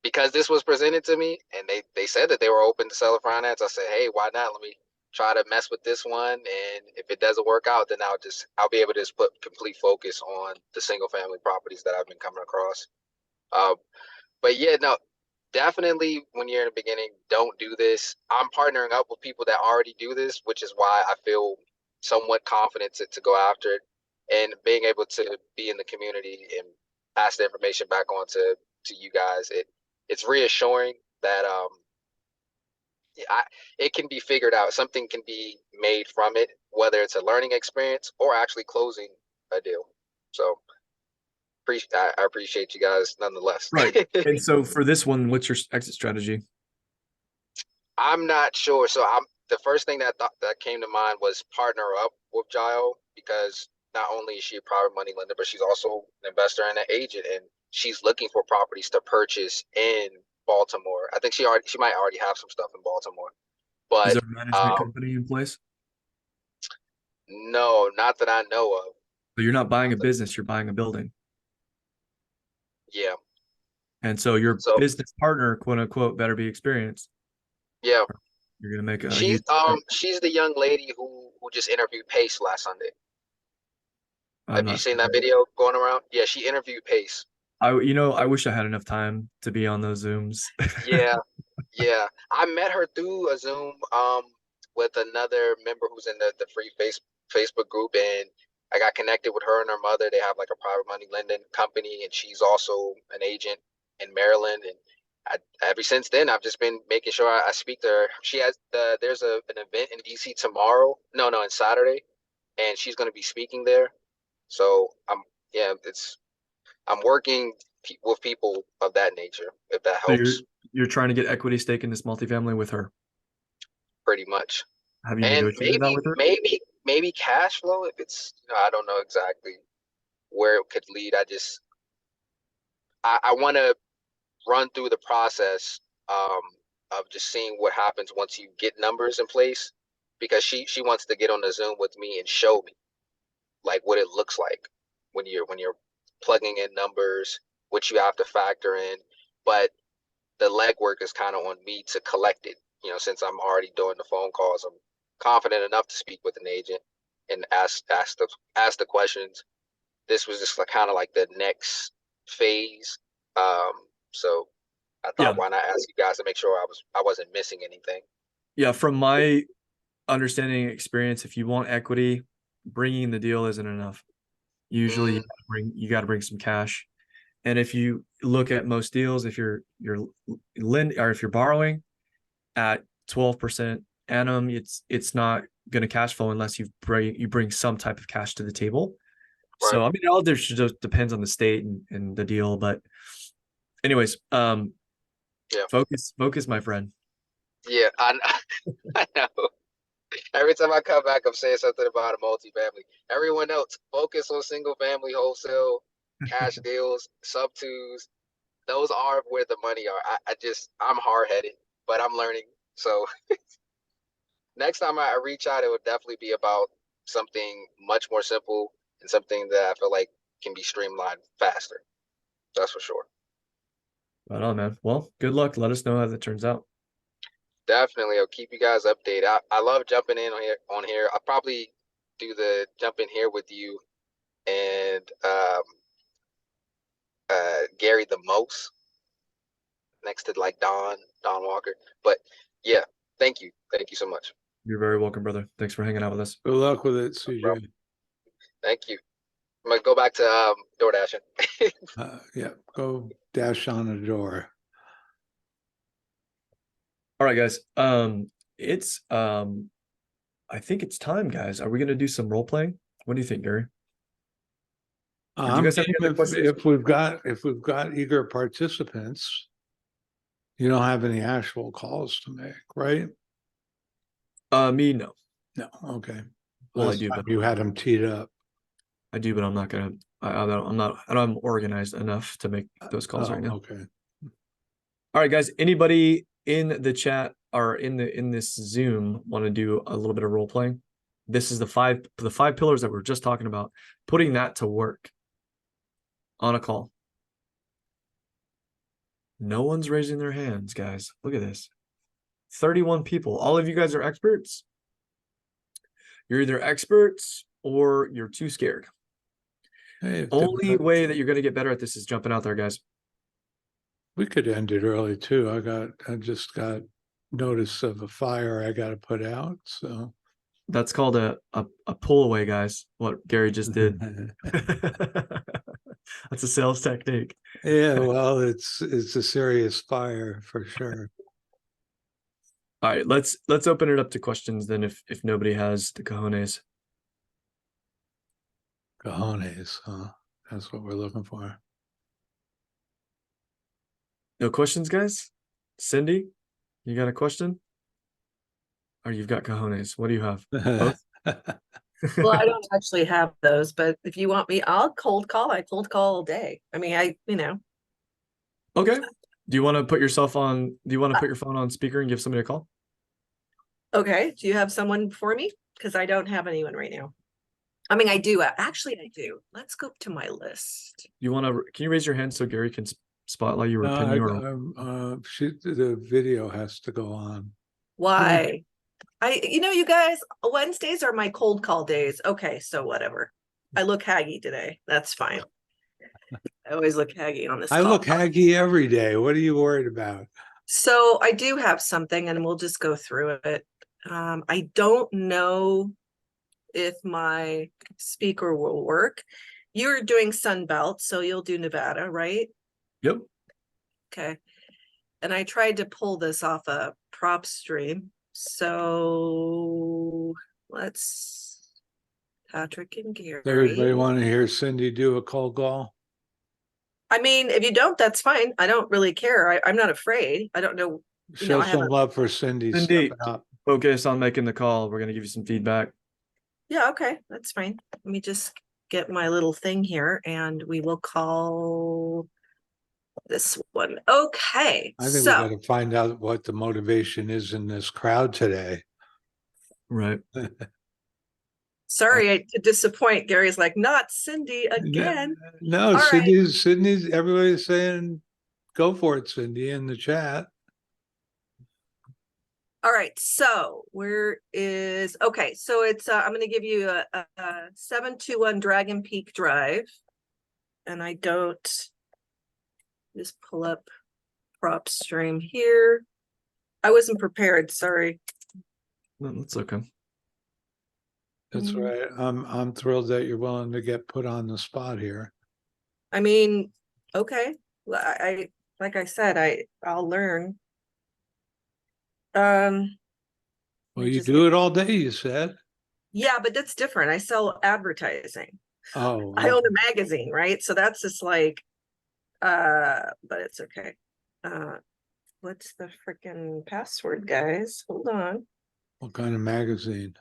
because this was presented to me and they said that they were open to seller finance, I said, hey, why not? Let me try to mess with this one. And if it doesn't work out, then I'll be able to just put complete focus on the single family properties that I've been coming across. But yeah, no, definitely when you're in the beginning, don't do this. I'm partnering up with people that already do this, which is why I feel somewhat confident to go after it, and being able to be in the community and pass the information back on to you guys. It's reassuring that it can be figured out. Something can be made from it, whether it's a learning experience or actually closing a deal. So I appreciate you guys nonetheless. Right. And so for this one, what's your exit strategy? I'm not sure. So the first thing that came to mind was partner up with Jael, because not only is she a private money lender, but she's also an investor and an agent, and she's looking for properties to purchase in Baltimore. I think she might already have some stuff in Baltimore, Is but there a management company in place? no, not that I know of. So you're not buying a business, you're buying a building. Yeah. And so your So business partner, quote unquote, better be experienced. yeah, You're gonna make a she's huge she's the young lady who just interviewed Pace last Sunday. I'm Have you not seen sure. that video going around? Yeah, she interviewed Pace. I wish I had enough time to be on those Zooms. Yeah, yeah. I met her through a Zoom with another member who's in the free Facebook group, and I got connected with her and her mother. They have like a private money lending company, and she's also an agent in Maryland. And ever since then, I've just been making sure I speak to her. She has there's an event in DC tomorrow. No, in Saturday, and she's going to be speaking there. So I'm working with people of that nature, if that So helps. you're trying to get equity stake in this multifamily with her. Pretty much. Have you And negotiated that with her? maybe cash flow if it's, I don't know exactly where it could lead. I want to run through the process of just seeing what happens once you get numbers in place, because she wants to get on the Zoom with me and show me like what it looks like when you're plugging in numbers, what you have to factor in. But the legwork is kind of on me to collect it. Since I'm already doing the phone calls, I'm confident enough to speak with an agent and ask the questions. This was just kind of like the next phase. So I Yeah. thought, why not ask you guys to make sure I wasn't missing anything. Yeah. From my understanding and experience, if you want equity, bringing the deal isn't enough. Usually you got to bring some cash. And if you look at most deals, if you're if you're borrowing at 12% annum, it's not going to cash flow unless you bring some type of cash to the table. Right. So I mean, all this just depends on the state and the deal. But anyways, Yeah. focus, my friend. Yeah, I know. Every time I come back, I'm saying something about a multifamily. Everyone else, focus on single family wholesale, cash deals, sub twos. Those are where the money are. I'm hard headed, but I'm learning. So next time I reach out, it would definitely be about something much more simple and something that I feel like can be streamlined faster. That's for sure. Right on, man. Well, good luck. Let us know how that turns out. definitely. I'll keep you guys updated. I love jumping in on here. I'll probably do the jump in here with you and Gary the most next to like Don Walker. But yeah, thank you. Thank you so much. You're very welcome, brother. Thanks for hanging out with us. Good luck with it, Bro. CJ. Thank you. I'm gonna go back to DoorDashing. Yeah, go dash on the door. All right, guys. It's I think it's time, guys. Are we gonna do some role playing? What do you think, Gary? do you guys have any other questions? If we've got eager participants, you don't have any actual calls to make, right? Me, no. No, okay. Well, I Last do, time but you had them teed up. I do, but I'm not gonna. I don't I'm organized enough to make those calls right Oh, now. okay. All right, guys. Anybody in the chat or in this Zoom want to do a little bit of role playing? This is the five pillars that we were just talking about. Putting that to work on a call. No one's raising their hands, guys. Look at this. 31 people. All of you guys are experts. You're either experts or you're too scared. Hey, if Only way that you're going to get better at this is jumping out there, guys. we could end it early too. I just got notice of a fire I got to put out. So That's called a pull away, guys. What Gary just did. That's a sales technique. yeah, well, it's a serious fire for sure. All right, let's open it up to questions then if nobody has the cojones. Cojones, huh? That's what we're looking for. No questions, guys? Cindy, you got a question? Or you've got cojones. What do you have? Both? Well, I don't actually have those, but if you want me, I'll cold call. I cold call all day. I mean, Okay. Do you want to put your phone on speaker and give somebody a call? okay. Do you have someone for me? Because I don't have anyone right now. I mean, I do. Actually, I do. Let's go to my list. Can you raise your hand so Gary can spotlight you or pin you? Or... The video has to go on. Why? You guys, Wednesdays are my cold call days. Okay, so whatever. I look haggy today. That's fine. I always look haggy on this I call. look haggy every day. What are you worried about? So I do have something and we'll just go through it. I don't know if my speaker will work. You're doing Sunbelt, so you'll do Nevada, right? Yep. Okay. And I tried to pull this off a prop stream. So Patrick and Gary. Everybody want to hear Cindy do a cold call? I mean, if you don't, that's fine. I don't really care. I'm not afraid. I don't know. Show I have some love for Cindy. Cindy, stepping up. focus on making the call. We're going to give you some feedback. Yeah, okay, that's fine. Let me just get my little thing here and we will call this one. Okay, I think we so got to find out what the motivation is in this crowd today. Right. sorry to disappoint. Gary's like, not Cindy again. No, All right. Cindy's, everybody's saying, go for it, Cindy, in the chat. All right, so okay, so it's I'm going to give you a 721 Dragon Peak Drive, and I don't just pull up prop stream here. I wasn't prepared, sorry. No, that's okay. That's right. I'm thrilled that you're willing to get put on the spot here. I mean, okay, I like I said, I'll learn. Well, you do it all day, you said. Yeah, but that's different. I sell advertising. Oh, I own a magazine, right? So that's just like, but it's okay. What's the freaking password, guys? Hold on. what kind of magazine?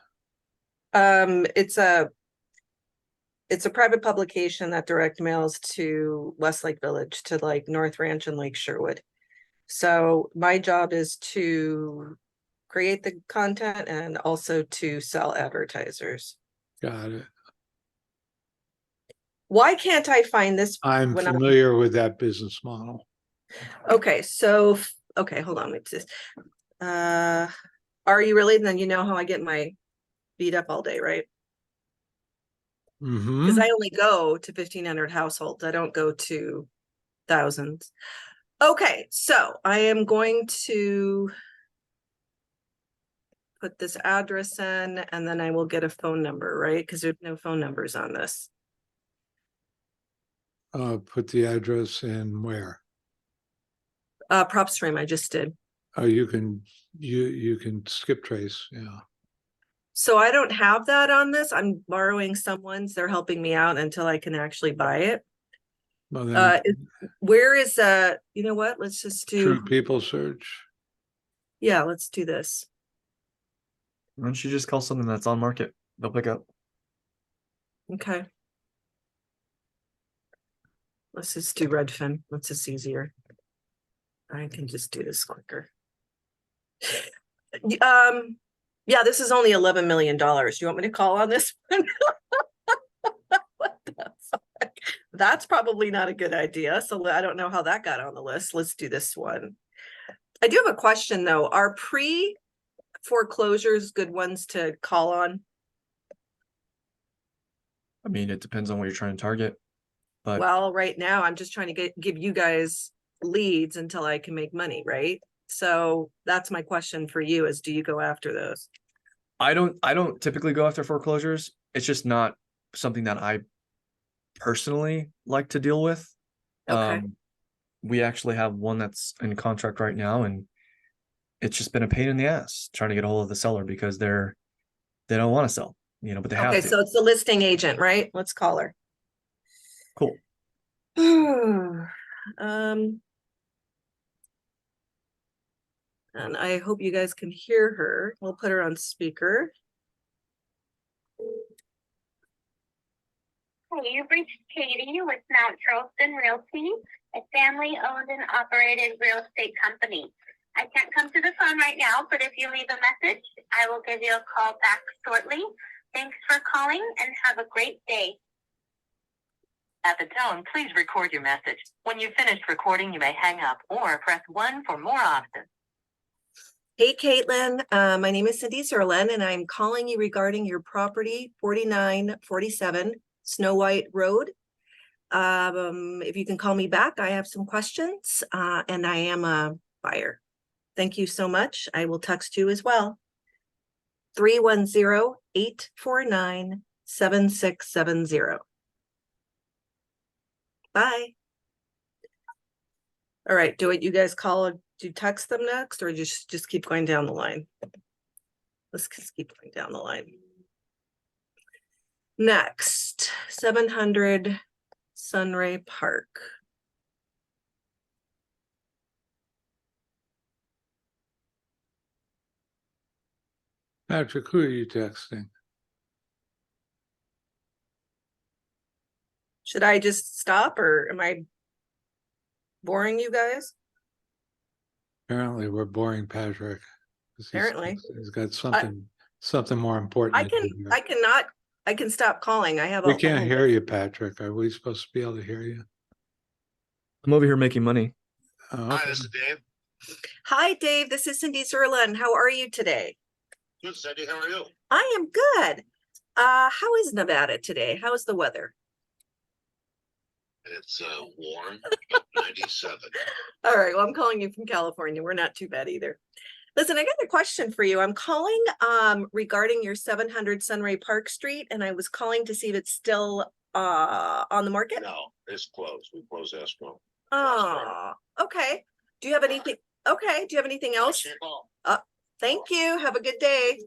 It's a private publication that direct mails to Westlake Village, to like North Ranch and Lake Sherwood. So my job is to create the content and also to sell advertisers. Got it. Why can't I find this? I'm when familiar with that business model. Okay, so okay, hold on. It's just Are you really? Then you know how I get my beat up all day, right? Because Hmm. I only go to 1,500 households. I don't go to thousands. Okay, so I am going to put this address in and then I will get a phone number, right? Because there's no phone numbers on this. Put the address in where? Prop stream I just did. Oh, you can skip trace, yeah. So I don't have that on this. I'm borrowing someone's. They're helping me out until I can actually buy it. Well, then, Where is you know what? Let's just do, true people search. yeah, let's do this. Why don't you just call something that's on market? They'll pick up. Okay. Let's just do Redfin. That's just easier. I can just do this quicker. Yeah, this is only $11 million. Do you want me to call on this one? What the fuck? That's probably not a good idea. So I don't know how that got on the list. Let's do this one. I do have a question though. Are pre-foreclosures good ones to call on? I mean, it depends on what you're trying to target. But Well, right now I'm just trying to give you guys leads until I can make money, right? So that's my question for you is, do you go after those? I don't typically go after foreclosures. It's just not something that I personally like to deal with. Okay. We actually have one that's in contract right now, and it's just been a pain in the ass trying to get a hold of the seller because they don't want to sell, but they have Okay, to. so it's the listing agent, right? Let's call her. Cool. And I hope you guys can hear her. We'll put her on speaker. Hi, you've reached Katie with Mount Charleston Realty, a family-owned and operated real estate company. I can't come to the phone right now, but if you leave a message, I will give you a call back shortly. Thanks for calling and have a great day. At the tone, please record your message. When you've finished recording, you may hang up or press 1 for more options. Hey, Caitlin, my name is Cindy Serlin, and I'm calling you regarding your property 4947 Snow White Road. If you can call me back, I have some questions, and I am a buyer. Thank you so much. I will text you as well. 310-849-7670. Bye. All right, do you guys call, do you text them next, or just keep going down the line? Let's just keep going down the line. Next, 700 Sunray Park. Patrick, who are you texting? Should I just stop, or am I boring you guys? Apparently, we're boring Patrick. 'Cause Apparently. he's got something more important. to do here. I can stop calling. I have We a can't whole hear list. you, Patrick. Are we supposed to be able to hear you? I'm over here making money. Oh, Hi, okay. this is Dave. Hi, Dave. This is Cindy Serlin. How are you today? Good, Cindy. How are you? I am good. How is Nevada today? How is the weather? It's warm, 97. All right. Well, I'm calling you from California. We're not too bad either. Listen, I got a question for you. I'm calling regarding your 700 Sunray Park Street, and I was calling to see if it's still on the market. No, it's closed. We closed escrow. Oh, okay. Do you have anything? Okay. Do you have anything else? Thanks for your call. Thank you. Have a good day.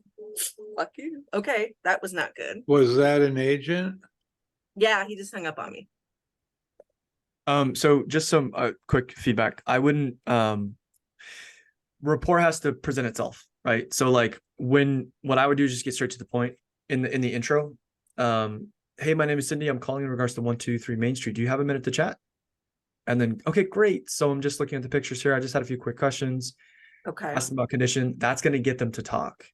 Fuck you. Okay, that was not good. Was that an agent? Yeah, he just hung up on me. So just some quick feedback. I wouldn't rapport has to present itself, right? So like what I would do is just get straight to the point in the intro. Hey, my name is Cindy. I'm calling in regards to 123 Main Street. Do you have a minute to chat? And then, okay, great. So I'm just looking at the pictures here. I just had a few quick questions. Okay. Ask them about condition. That's going to get them to talk.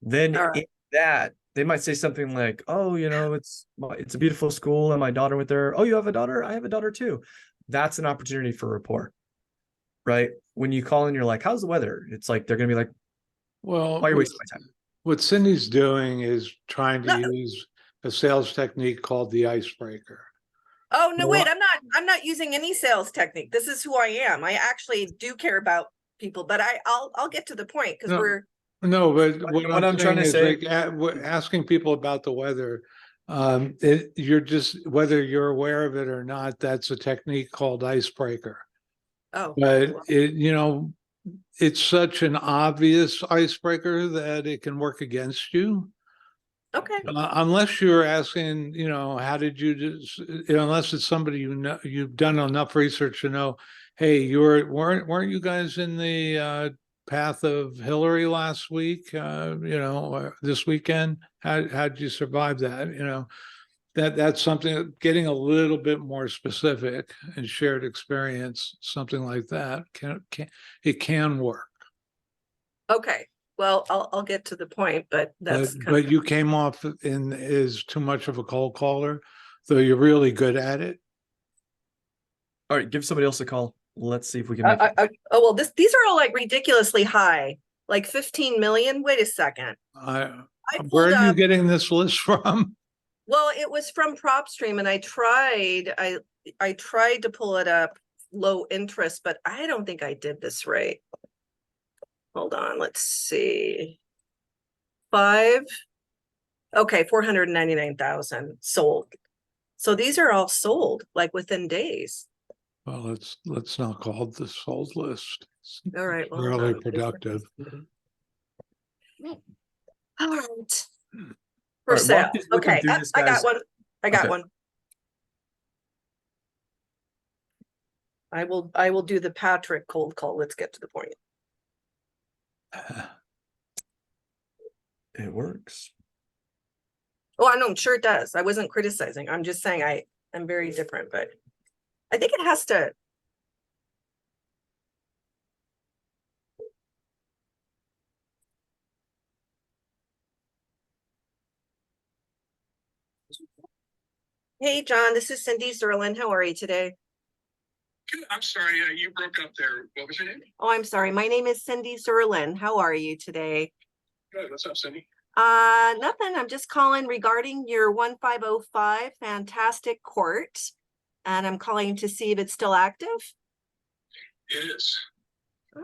Then All right. in that they might say something like, oh, it's a beautiful school and my daughter went there. Oh, you have a daughter? I have a daughter too. That's an opportunity for rapport. right? When you call in, you're like, how's the weather? It's like, they're going to be like, Well, why are you wasting my time? what Cindy's doing is trying to No. use a sales technique called the icebreaker. Oh, no, Well, wait, I'm not using any sales technique. This is who I am. I actually do care about people, but I'll get to the point because No. we're, No, but what What I'm I'm trying saying to is say- like asking people about the weather. You're just, whether you're aware of it or not, that's a technique called icebreaker. oh, But it's such an obvious icebreaker that it can work against you. okay. Unless you're asking, how did you just, unless it's somebody you've done enough research to know, hey, weren't you guys in the path of Hillary last week? Or this weekend? How'd you survive that? That's something, getting a little bit more specific and shared experience, something like that it can work. Okay, well, I'll get to the point, but that's But you came off in is too much of a cold caller, though you're really good at it. All right, give somebody else a call. Let's see if we can make it. oh, well, these are all like ridiculously high, like 15 million. Wait a second. I Where pulled are you up, getting this list from? well, it was from PropStream and I tried to pull it up low interest, but I don't think I did this right. Hold on, let's see. 499,000 sold. So these are all sold like within days. Well, let's not call it the sold list. It's All right. Well, hold really on. productive. All right. All For right, sale. while she's looking Okay, through this, I guys- got one. I got Okay. one. I will do the Patrick cold call. Let's get to the point. It works. Oh, I know, I'm sure it does. I wasn't criticizing. I'm just saying I'm very different, but I think it has to. Hey, John, this is Cindy Zerlin. How are you today? Good. I'm sorry, you broke up there. What was your name? Oh, I'm sorry. My name is Cindy Zerlin. How are you today? Good. What's up, Cindy? Nothing. I'm just calling regarding your 1505 Fantastic Court. And I'm calling to see if it's still active. It is.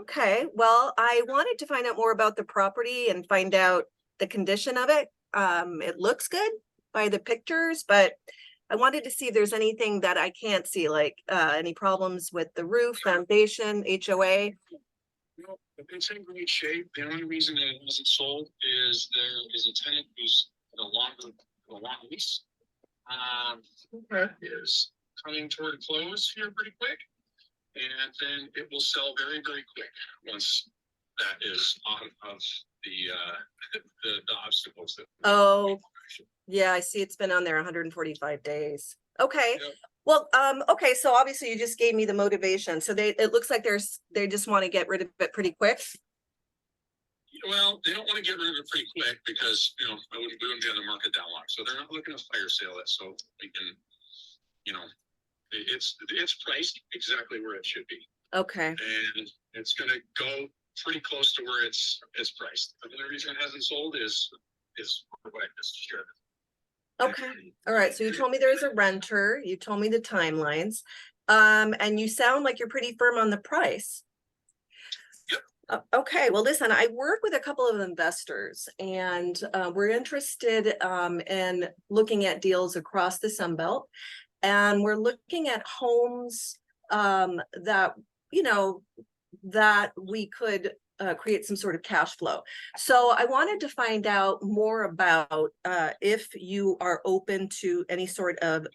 Okay, well, I wanted to find out more about the property and find out the condition of it. It looks good by the pictures, but I wanted to see if there's anything that I can't see, like any problems with the roof, foundation, HOA. No, it's in great shape. The only reason that it wasn't sold is there is a tenant who's a long lease. Is coming toward a close here pretty quick. And then it will sell very, very quick once that is out of the obstacles that. Oh, yeah, I see it's been on there 145 days. Okay. Yep. Well, okay, so obviously you just gave me the motivation. So it looks like they just want to get rid of it pretty quick. Well, they don't want to get rid of it pretty quick because, we wouldn't be on the market that long. So they're not looking to fire sale it. So we can, it's priced exactly where it should be. Okay. And it's going to go pretty close to where it's priced. The only reason it hasn't sold is what I just shared. Okay. All right. So you told me there's a renter. You told me the timelines. And you sound like you're pretty firm on the price. Yep. Okay. Well, listen, I work with a couple of investors and we're interested in looking at deals across the Sun Belt. And we're looking at homes that we could create some sort of cash flow. So I wanted to find out more about if you are open to any sort of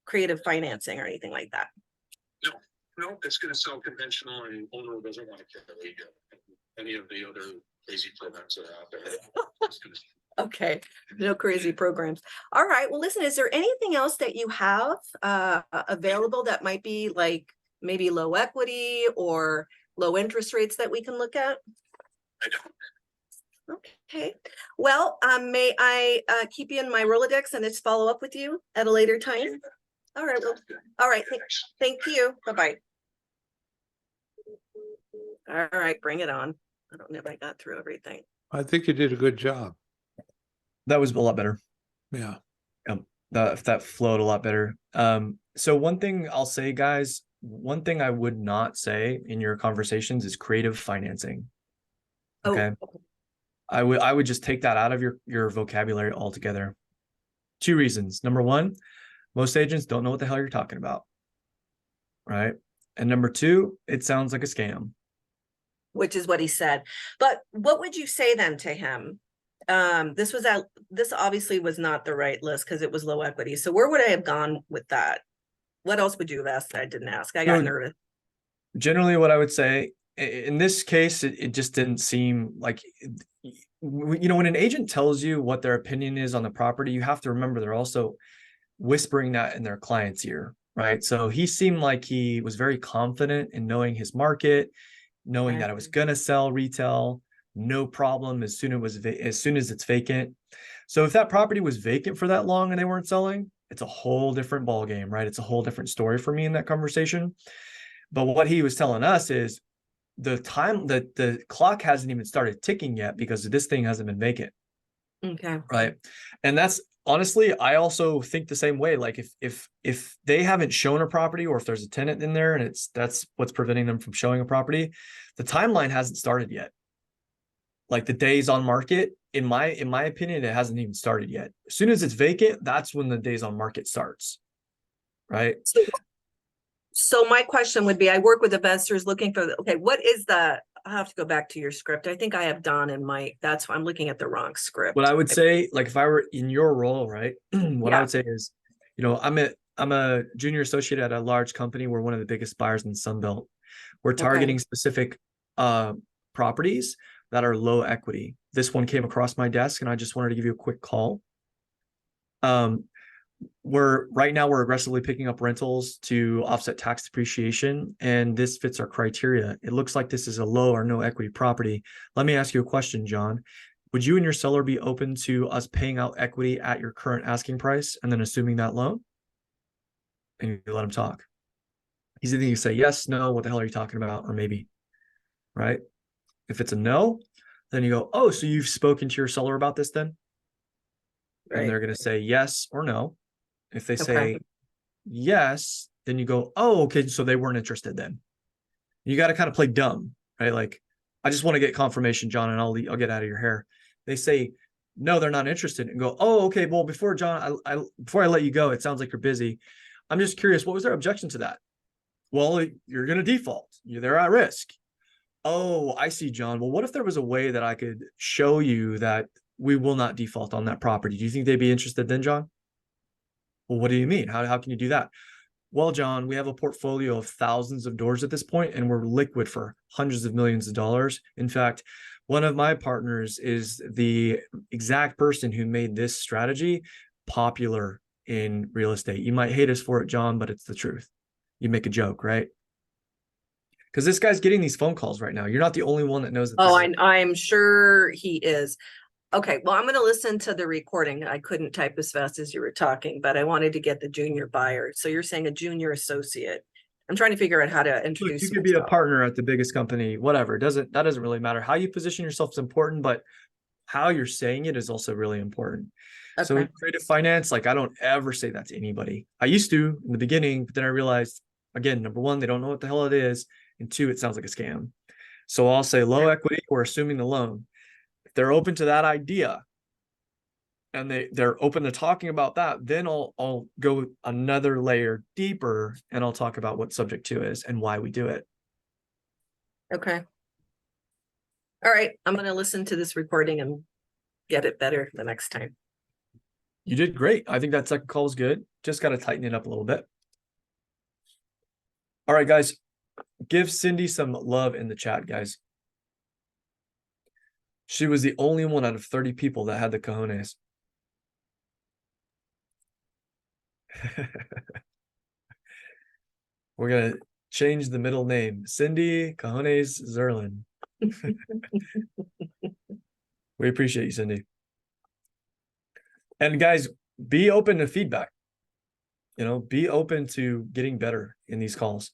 creative financing or anything like that. No, it's going to sell conventional and owner doesn't want to carry any of the other crazy programs that are out there. It's gonna- Okay, no crazy programs. All right, well, listen, is there anything else that you have available that might be like maybe low equity or low interest rates that we can look at? I don't. Okay, well, may I keep you in my Rolodex and just follow up with you at a later time? All right, well, all right, thank you. Bye-bye. All right, bring it on. I don't know if I got through everything. I think you did a good job. That was a lot better. Yeah. That flowed a lot better. So one thing I'll say, guys, one thing I would not say in your conversations is creative financing. Okay. Oh, I would just take that out of your vocabulary altogether. Two reasons. Number one, most agents don't know what the hell you're talking about. Right. And number two, it sounds like a scam. which is what he said. But what would you say then to him? This obviously was not the right list because it was low equity. So where would I have gone with that? What else would you have asked that I didn't ask? I got So- nervous. Generally, what I would say in this case, it just didn't seem like, when an agent tells you what their opinion is on the property, you have to remember they're also whispering that in their client's ear, right? So he seemed like he was very confident in knowing his market, knowing that it was going to sell retail, no problem as soon as it's vacant. So if that property was vacant for that long and they weren't selling, it's a whole different ball game, right? It's a whole different story for me in that conversation. But what he was telling us is the time that the clock hasn't even started ticking yet because this thing hasn't been vacant. Okay. Right. And that's honestly, I also think the same way. Like if they haven't shown a property, or if there's a tenant in there and that's what's preventing them from showing a property, the timeline hasn't started yet. Like the days on market, in my opinion, it hasn't even started yet. As soon as it's vacant, that's when the days on market starts. Right. So my question would be, I work with investors looking for, okay, what is the, I'll have to go back to your script. I think I have Don in my, that's why I'm looking at the wrong script. What I would say, like if I were in your role, right, what I Yeah. would say is, I'm a junior associate at a large company. We're one of the biggest buyers in the Sun Belt. We're targeting specific properties that are low equity. This one came across my desk and I just wanted to give you a quick call. Right now we're aggressively picking up rentals to offset tax depreciation, and this fits our criteria. It looks like this is a low or no equity property. Let me ask you a question, John. Would you and your seller be open to us paying out equity at your current asking price and then assuming that loan? And you let him talk. He's either going to say yes, no, what the hell are you talking about, or maybe, right? If it's a no, then you go, oh, so you've spoken to your seller about this then? And Right. they're going to say yes or no. If they Okay. say yes, then you go, oh, okay, so they weren't interested then. You got to kind of play dumb, right? Like, I just want to get confirmation, John, and I'll get out of your hair. They say, no, they're not interested, and go, oh, okay, well, before I let you go, it sounds like you're busy. I'm just curious, what was their objection to that? Well, you're going to default. They're at risk. Oh, I see, John. Well, what if there was a way that I could show you that we will not default on that property? Do you think they'd be interested then, John? Well, what do you mean? How can you do that? Well, John, we have a portfolio of thousands of doors at this point, and we're liquid for hundreds of millions of dollars. In fact, one of my partners is the exact person who made this strategy popular in real estate. You might hate us for it, John, but it's the truth. You make a joke, right? Because this guy's getting these phone calls right now. You're not the only one that knows that. Oh, I'm sure he is. Okay, well, I'm going to listen to the recording. I couldn't type as fast as you were talking, but I wanted to get the junior buyer. So you're saying a junior associate. I'm trying to figure out how to Look, introduce you could be a myself. partner at the biggest company, whatever. That doesn't really matter. How you position yourself is important, but how you're saying it is also really important. So Okay. in creative finance, like I don't ever say that to anybody. I used to in the beginning, but then I realized, again, number one, they don't know what the hell it is. And two, it sounds like a scam. So I'll say low equity, we're assuming the loan. If they're open to that idea and they're open to talking about that, then I'll go another layer deeper and I'll talk about what subject to is and why we do it. Okay. All right, I'm going to listen to this recording and get it better the next time. You did great. I think that second call was good. Just got to tighten it up a little bit. All right, guys. Give Cindy some love in the chat, guys. She was the only one out of 30 people that had the cojones. We're going to change the middle name. Cindy Cojones Zerlin. We appreciate you, Cindy. And guys, be open to feedback. Be open to getting better in these calls.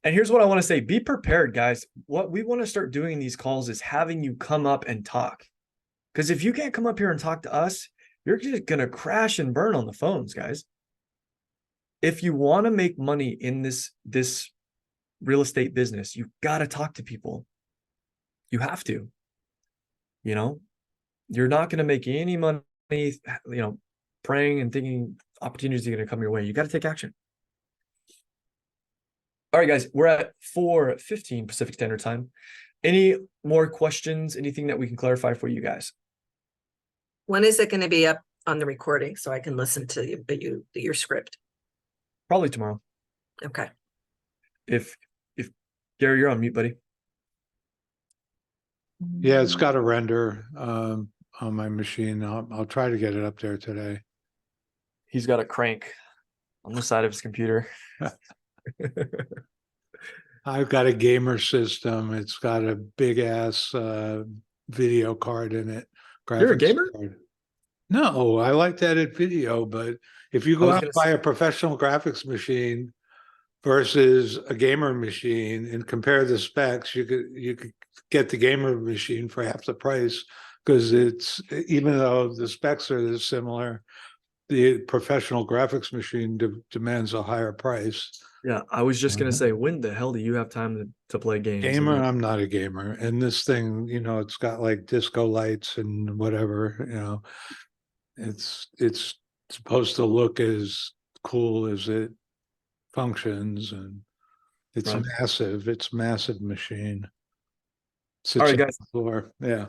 And here's what I want to say. Be prepared, guys. What we want to start doing in these calls is having you come up and talk. Because if you can't come up here and talk to us, you're just going to crash and burn on the phones, guys. If you want to make money in this real estate business, you got to talk to people. You have to. You know, you're not going to make any money, praying and thinking opportunities are going to come your way. You got to take action. All right, guys, we're at 4:15 Pacific Standard Time. Any more questions? Anything that we can clarify for you guys? When is it going to be up on the recording so I can listen to your script? Probably tomorrow. Okay. If Gary, you're on mute, buddy. Yeah, it's got a render on my machine. I'll try to get it up there today. He's got a crank on the side of his computer. I've got a gamer system. It's got a big ass video card in it. You're a graphics gamer? card. No, I like to edit video, but if you I go was out gonna and buy a professional graphics machine versus a gamer machine and compare the specs, you could get the gamer machine for half the price, because it's, even though the specs are similar, the professional graphics machine demands a higher price. Yeah, I was just gonna say, when the hell do you have time to play games? I Gamer, mean, I'm not a gamer. And this thing, it's got like disco lights and whatever, it's supposed to look as cool as it functions, and it's Right. massive. It's massive machine. Sits All right, on guys. the floor. Yeah.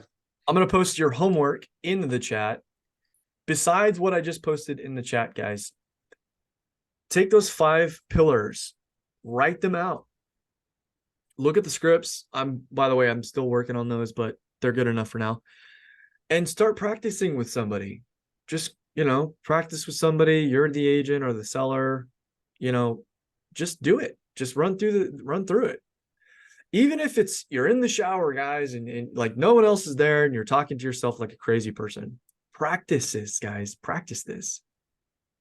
I'm gonna post your homework in the chat. Besides what I just posted in the chat, guys, take those 5 pillars, write them out. Look at the scripts. By the way, I'm still working on those, but they're good enough for now. And start practicing with somebody. Just, practice with somebody. You're the agent or the seller, just do it. Just run through it. Even if you're in the shower, guys, and like no one else is there and you're talking to yourself like a crazy person. Practice this, guys. Practice this.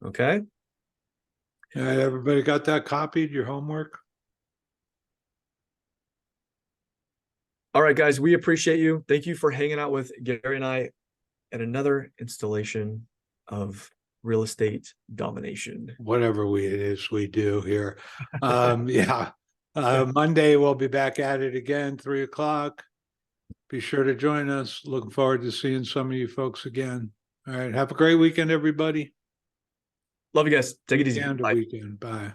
Okay? Yeah, everybody got that copied, your homework? All right, guys, we appreciate you. Thank you for hanging out with Gary and I at another installation of real estate domination. Whatever it is we do here. Yeah. Monday, we'll be back at it again, 3:00. Be sure to join us. Looking forward to seeing some of you folks again. All right. Have a great weekend, everybody. Love you guys. Take it easy. And a Bye. weekend. Bye.